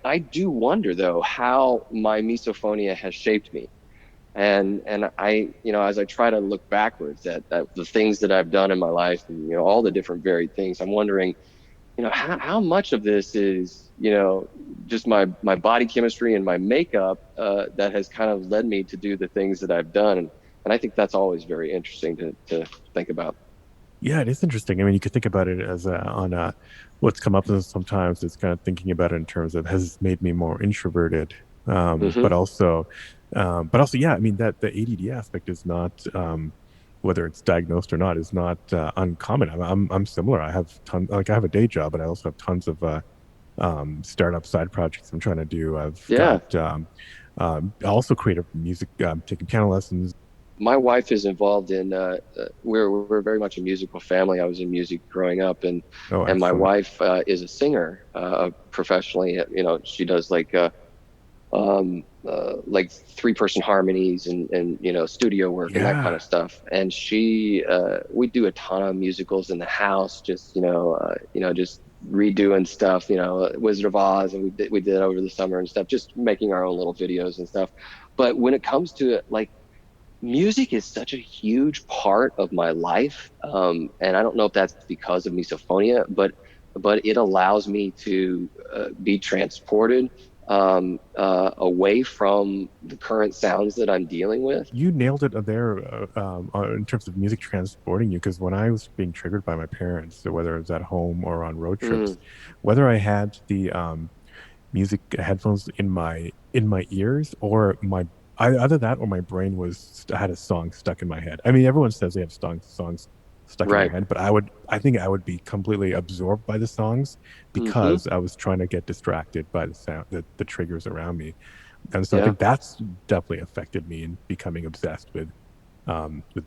[SPEAKER 2] I do wonder though how my misophonia has shaped me, and I, as I try to look backwards at the things that I've done in my life, and all the different varied things, I'm wondering, how much of this is just my body chemistry and my makeup that has kind of led me to do the things that I've done, and I think that's always very interesting to think about.
[SPEAKER 1] Yeah, it is interesting. I mean, you could think about it as on what's come up sometimes. It's kind of thinking about it in terms of has it made me more introverted,
[SPEAKER 2] Hmm.
[SPEAKER 1] but also, yeah. I mean that the ADD aspect is not whether it's diagnosed or not is not uncommon. I'm similar. I have a day job, but I also have tons of startup side projects I'm trying to do. I've
[SPEAKER 2] Yeah.
[SPEAKER 1] got I also create a music, taking piano lessons.
[SPEAKER 2] My wife is involved in we're very much a musical family. I was in music growing up,
[SPEAKER 1] Oh,
[SPEAKER 2] and my
[SPEAKER 1] excellent.
[SPEAKER 2] wife is a singer professionally. She does like three-person harmonies and studio work and that kind
[SPEAKER 1] Yeah.
[SPEAKER 2] of stuff. And we do a ton of musicals in the house, just just redoing stuff, Wizard of Oz, and we did over the summer and stuff, just making our own little videos and stuff. But when it comes to like music is such a huge part of my life, and I don't know if that's because of misophonia, but it allows me to be transported away from the current sounds that I'm dealing with.
[SPEAKER 1] You nailed it there in terms of music transporting you. Because when I was being triggered by my parents, so whether it was at home or on road trips,
[SPEAKER 2] Mm,
[SPEAKER 1] whether I had the music headphones in my ears or either that or my brain had a song stuck in my head. I mean, everyone says they have songs stuck in their
[SPEAKER 2] right.
[SPEAKER 1] head, but I think I would be completely absorbed by the songs
[SPEAKER 2] Hmm.
[SPEAKER 1] because I was trying to get distracted by the sound, the triggers around me. And so I
[SPEAKER 2] Yeah,
[SPEAKER 1] think that's definitely affected me in becoming obsessed with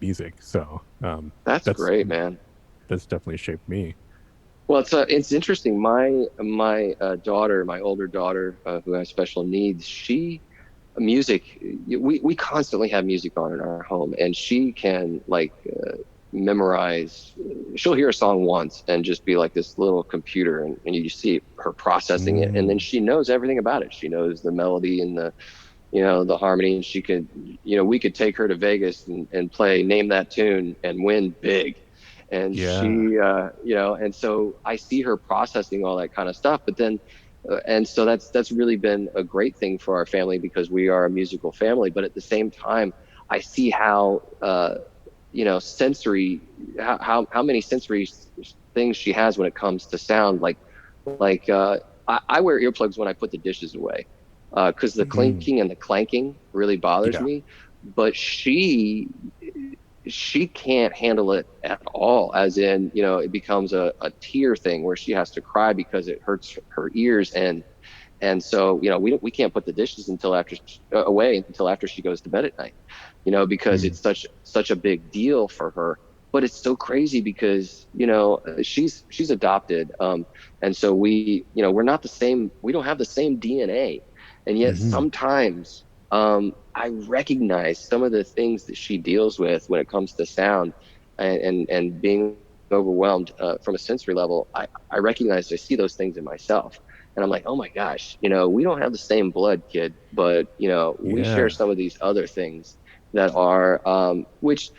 [SPEAKER 1] music. So
[SPEAKER 2] that's
[SPEAKER 1] that's
[SPEAKER 2] great, man.
[SPEAKER 1] that's definitely shaped me.
[SPEAKER 2] Well, it's interesting. My daughter, my older daughter, who has special needs, she music. We constantly have music on in our home, and she can like memorize. She'll hear a song once and just be like this little computer, and you see her processing it, and then
[SPEAKER 1] Mm,
[SPEAKER 2] she knows everything about it. She knows the melody and the harmony, and she could, we could take her to Vegas and play Name That Tune and win big. And
[SPEAKER 1] yeah.
[SPEAKER 2] and so I see her processing all that kind of stuff, but then, and so that's really been a great thing for our family because we are a musical family. But at the same time, I see how, sensory, how many sensory things she has when it comes to sound. I wear earplugs when I put the dishes away because the
[SPEAKER 1] Mm,
[SPEAKER 2] clinking and the clanking really bothers
[SPEAKER 1] yeah.
[SPEAKER 2] me. But she can't handle it at all. As in, it becomes a tear thing where she has to cry because it hurts her ears, and so, we can't put the dishes until after away until after she goes to bed at night, because
[SPEAKER 1] Mm,
[SPEAKER 2] it's such a big deal for her. But it's so crazy because, she's adopted, and so we're not the same. We don't have the same DNA, and yet
[SPEAKER 1] hmm.
[SPEAKER 2] sometimes, I recognize some of the things that she deals with when it comes to sound, and being overwhelmed, from a sensory level. I recognize, I see those things in myself, and I'm like, oh my gosh, we don't have the same blood, kid, but we share
[SPEAKER 1] Yeah.
[SPEAKER 2] some of these other things that are, which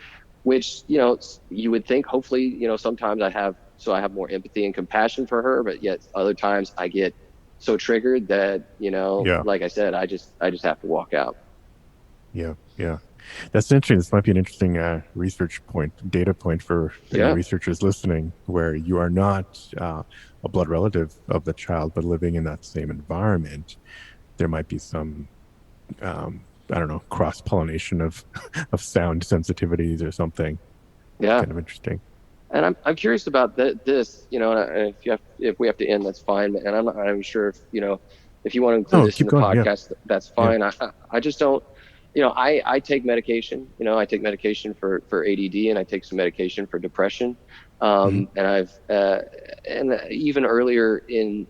[SPEAKER 2] you would think, hopefully, sometimes I have more empathy and compassion for her, but yet other times I get so triggered that,
[SPEAKER 1] Yeah.
[SPEAKER 2] like I said, I just have to walk out.
[SPEAKER 1] Yeah. Yeah. That's interesting. This might be an interesting research point, data point for any
[SPEAKER 2] Yeah.
[SPEAKER 1] researchers listening, where you are not a blood relative of the child, but living in that same environment. There might be some, I don't know, cross pollination of of sound sensitivities or something.
[SPEAKER 2] Yeah.
[SPEAKER 1] Kind of interesting.
[SPEAKER 2] And I'm curious about this, and if we have to end, that's fine. And I'm sure if, if you want to include
[SPEAKER 1] Oh,
[SPEAKER 2] this in
[SPEAKER 1] keep
[SPEAKER 2] the
[SPEAKER 1] going. Yeah.
[SPEAKER 2] podcast, that's
[SPEAKER 1] Yeah.
[SPEAKER 2] fine. I just don't, I take medication. I take medication for ADD, and I take some medication for depression.
[SPEAKER 1] Hmm.
[SPEAKER 2] And even earlier in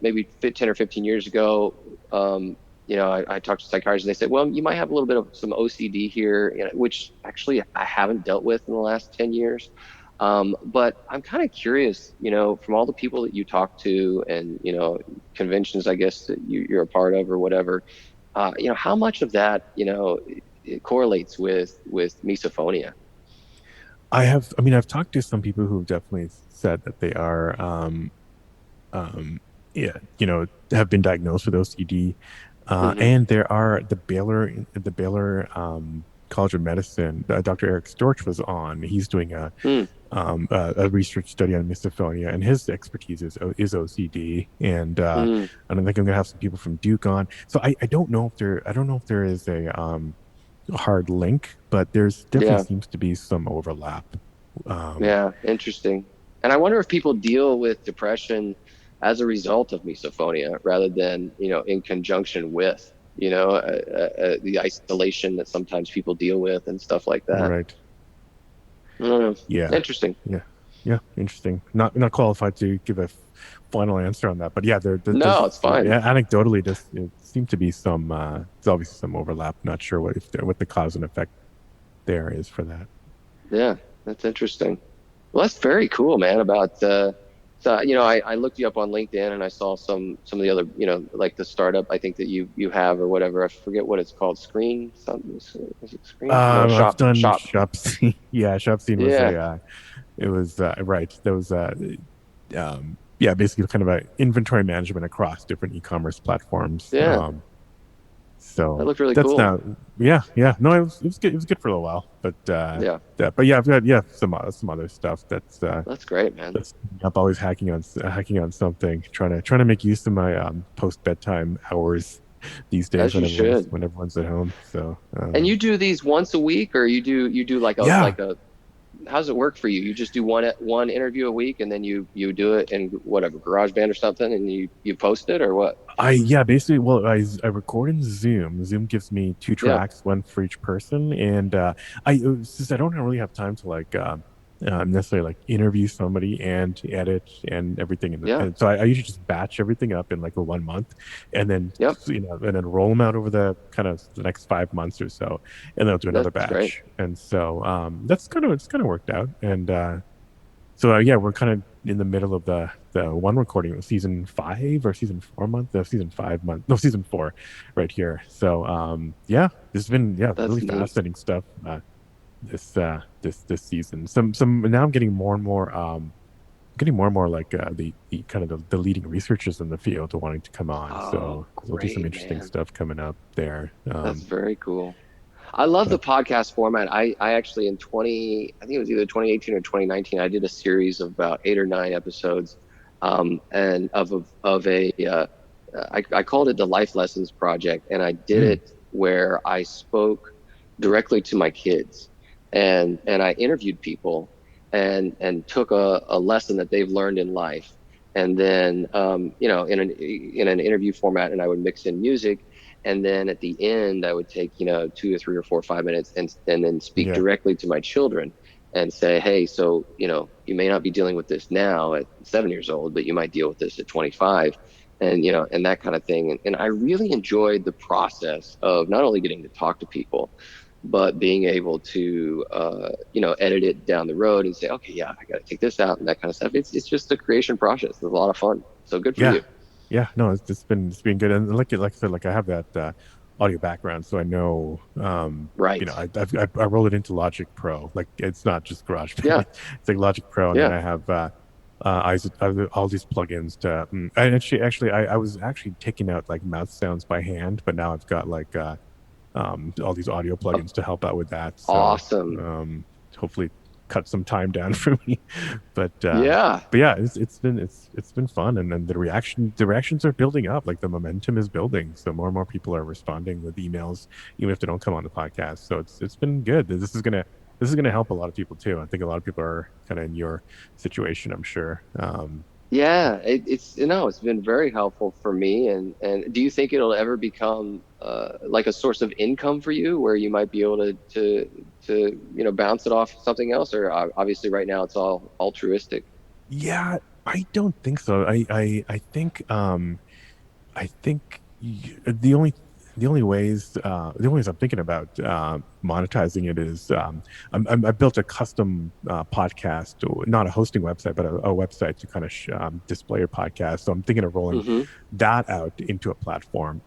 [SPEAKER 2] maybe 10 or 15 years ago, I talked to psychiatrists, and they said, well, you might have a little bit of some OCD here, which actually I haven't dealt with in the last 10 years. But I'm kind of curious, from all the people that you talk to, and, conventions, I guess, that you're a part of or whatever, how much of that, it correlates with misophonia.
[SPEAKER 1] I mean, I've talked to some people who've definitely said that they are, um, yeah, have been diagnosed with OCD.
[SPEAKER 2] Hmm.
[SPEAKER 1] And there are the Baylor College of Medicine, Dr. Eric Storch was on. He's doing
[SPEAKER 2] Mm,
[SPEAKER 1] a research study on misophonia, and his expertise is OCD. And
[SPEAKER 2] mm,
[SPEAKER 1] I don't think I'm gonna have some people from Duke on. So I don't know if there is a hard link, but there's definitely
[SPEAKER 2] yeah.
[SPEAKER 1] seems to be some overlap. Um,
[SPEAKER 2] Yeah, interesting. And I wonder if people deal with depression as a result of misophonia rather than, in conjunction with, the isolation that sometimes people deal with and stuff like that.
[SPEAKER 1] right.
[SPEAKER 2] I don't know.
[SPEAKER 1] Yeah.
[SPEAKER 2] Interesting.
[SPEAKER 1] Yeah. Yeah. Interesting. Not qualified to give a final answer on that, but yeah, there
[SPEAKER 2] No,
[SPEAKER 1] does,
[SPEAKER 2] it's fine.
[SPEAKER 1] yeah, anecdotally does it seem to be some there's obviously some overlap. Not sure what the cause and effect there is for that.
[SPEAKER 2] Yeah, that's interesting. Well, that's very cool, man. So I looked you up on LinkedIn, and I saw some of the other, like the startup I think that you have or whatever. I forget what it's called. Screen something? Is it Screen? No,
[SPEAKER 1] I've done
[SPEAKER 2] Shop.
[SPEAKER 1] shop scene. Yeah, shop scene was
[SPEAKER 2] Yeah,
[SPEAKER 1] it was right. There was yeah, basically kind of a inventory management across different e-commerce platforms.
[SPEAKER 2] yeah. That
[SPEAKER 1] So
[SPEAKER 2] looked really
[SPEAKER 1] that's
[SPEAKER 2] cool.
[SPEAKER 1] now, yeah, yeah. No, it was good. It was good for a little while,
[SPEAKER 2] Yeah,
[SPEAKER 1] but yeah, I've got some other stuff
[SPEAKER 2] that's great, man.
[SPEAKER 1] that's up always hacking on something, trying to make use of my post bedtime hours these days
[SPEAKER 2] As
[SPEAKER 1] when
[SPEAKER 2] you should.
[SPEAKER 1] everyone's at home. So
[SPEAKER 2] And you do these once a week, or you do like a
[SPEAKER 1] yeah,
[SPEAKER 2] like a how does it work for you? You just do one interview a week, and then you do it in whatever GarageBand or something, and you post it, or what?
[SPEAKER 1] yeah, basically, well, I record in Zoom. Zoom gives me two
[SPEAKER 2] Yeah.
[SPEAKER 1] tracks, one for each person, and I it's just I don't really have time to like. necessarily like interview somebody and edit and everything.
[SPEAKER 2] Yeah.
[SPEAKER 1] And so I usually just batch everything up in like a 1 month, and then
[SPEAKER 2] Yep.
[SPEAKER 1] and then roll them out over the kind of the next 5 months or so, and then I'll do another
[SPEAKER 2] That's great.
[SPEAKER 1] batch. And so that's it's kind of worked out. And so yeah, we're kind of in the middle of the one recording of season 5 or season 4 month, no, season 5 month, no, season 4, right here. So yeah, this has been
[SPEAKER 2] That's
[SPEAKER 1] really
[SPEAKER 2] neat.
[SPEAKER 1] fascinating stuff. This season. Some now I'm getting more and more like the kind of the leading researchers in the field wanting to come on.
[SPEAKER 2] Oh,
[SPEAKER 1] So there'll be some
[SPEAKER 2] great,
[SPEAKER 1] interesting
[SPEAKER 2] man.
[SPEAKER 1] stuff coming up there.
[SPEAKER 2] That's very cool. I love the
[SPEAKER 1] But
[SPEAKER 2] podcast format. I actually in 20, I think it was either 2018 or 2019, I did a series of about 8 or 9 episodes, and of a I called it the Life Lessons Project, and I did
[SPEAKER 1] mm,
[SPEAKER 2] it where I spoke directly to my kids, and I interviewed people and took a lesson that they've learned in life, and then in an interview format, and I would mix in music, and then at the end I would take 2 or 3 or 4 or 5 minutes and then speak
[SPEAKER 1] yeah,
[SPEAKER 2] directly to my children and say, hey, so you may not be dealing with this now at 7 years old, but you might deal with this at 25, and that kind of thing. And I really enjoyed the process of not only getting to talk to people, but being able to edit it down the road and say, okay, yeah, I got to take this out and that kind of stuff. It's just a creation process. It's a lot of fun. So good for
[SPEAKER 1] yeah,
[SPEAKER 2] you.
[SPEAKER 1] yeah. No, it's been good. And like I said, like I have that audio background, so I know
[SPEAKER 2] Right.
[SPEAKER 1] I roll it into Logic Pro. Like it's not just GarageBand;
[SPEAKER 2] Yeah.
[SPEAKER 1] it's like Logic Pro, and then
[SPEAKER 2] Yeah.
[SPEAKER 1] I have I have all these plugins to. And actually, I was actually taking out like mouth sounds by hand, but now I've got like all these audio
[SPEAKER 2] Uh,
[SPEAKER 1] plugins to help out with that. So
[SPEAKER 2] awesome.
[SPEAKER 1] hopefully cut some time down for me. But
[SPEAKER 2] Yeah.
[SPEAKER 1] but yeah, it's been fun, and then the reactions are building up. Like the momentum is building, so more and more people are responding with emails, even if they don't come on the podcast. So it's been good. This is gonna help a lot of people too. I think a lot of people are kind of in your situation, I'm sure.
[SPEAKER 2] Yeah. It's been very helpful for me. And do you think it'll ever become like a source of income for you where you might be able to bounce it off something else? Or obviously right now it's all altruistic.
[SPEAKER 1] Yeah, I don't think so. I think the only ways I'm thinking about monetizing it is I built a custom podcast, or not a hosting website, but a website to kind of display your podcast. So I'm thinking of rolling
[SPEAKER 2] Hmm.
[SPEAKER 1] that out into a platform.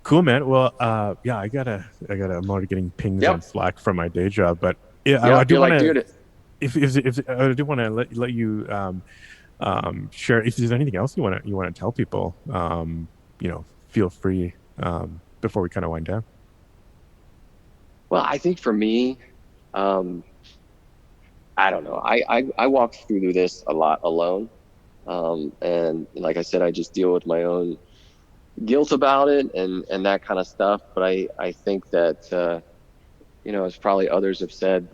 [SPEAKER 1] Cool, man. Well, yeah, I'm already getting pings on
[SPEAKER 2] Yep.
[SPEAKER 1] Slack from my day job, but yeah, I
[SPEAKER 2] Yep.
[SPEAKER 1] do
[SPEAKER 2] You're
[SPEAKER 1] want
[SPEAKER 2] like,
[SPEAKER 1] to,
[SPEAKER 2] dude,
[SPEAKER 1] if I do want to let you share if there's anything else you want to tell people. Feel free before we kind of wind down.
[SPEAKER 2] well, I think for me, um, I don't know. I walk through this a lot alone. And like I said, I just deal with my own guilt about it and that kind of stuff. But I think that, as probably others have said,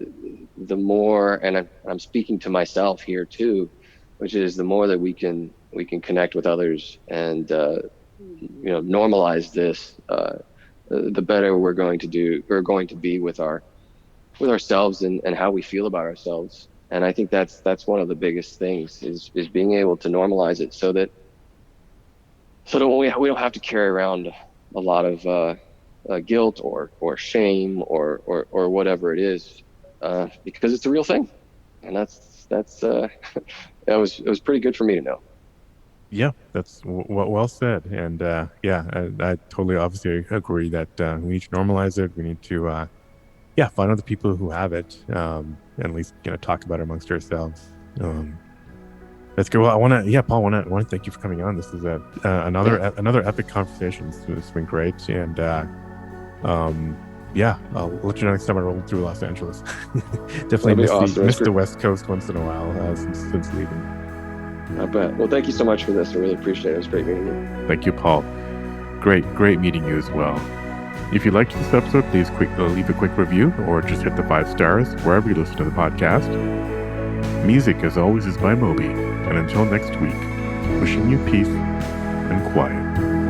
[SPEAKER 2] the more, and I'm speaking to myself here too, which is the more that we can connect with others and, normalize this, the better we're going to be with ourselves and how we feel about ourselves. And I think that's one of the biggest things is being able to normalize it so that we don't have to carry around a lot of guilt or shame or whatever it is, because it's a real thing, and that's it was pretty good for me to know.
[SPEAKER 1] Yeah, that's well said. And yeah, I totally obviously agree that we need to normalize it. We need to yeah, find other people who have it, and at least talk about it amongst ourselves. That's good. Well, Paul, want to thank you for coming on. This is
[SPEAKER 2] Yeah,
[SPEAKER 1] another epic conversation. It's been great, and yeah, I'll let you know next time I roll through Los Angeles. Definitely
[SPEAKER 2] that'll be awesome.
[SPEAKER 1] miss the West Coast once in a while since leaving.
[SPEAKER 2] I bet. Well, thank you so much for this. I really appreciate it. It was great meeting you.
[SPEAKER 1] Thank you, Paul. Great meeting you as well. If you liked this episode, please leave a quick review or just hit the 5 stars wherever you listen to the podcast. Music, as always, is by Moby. And until next week, wishing you peace and quiet.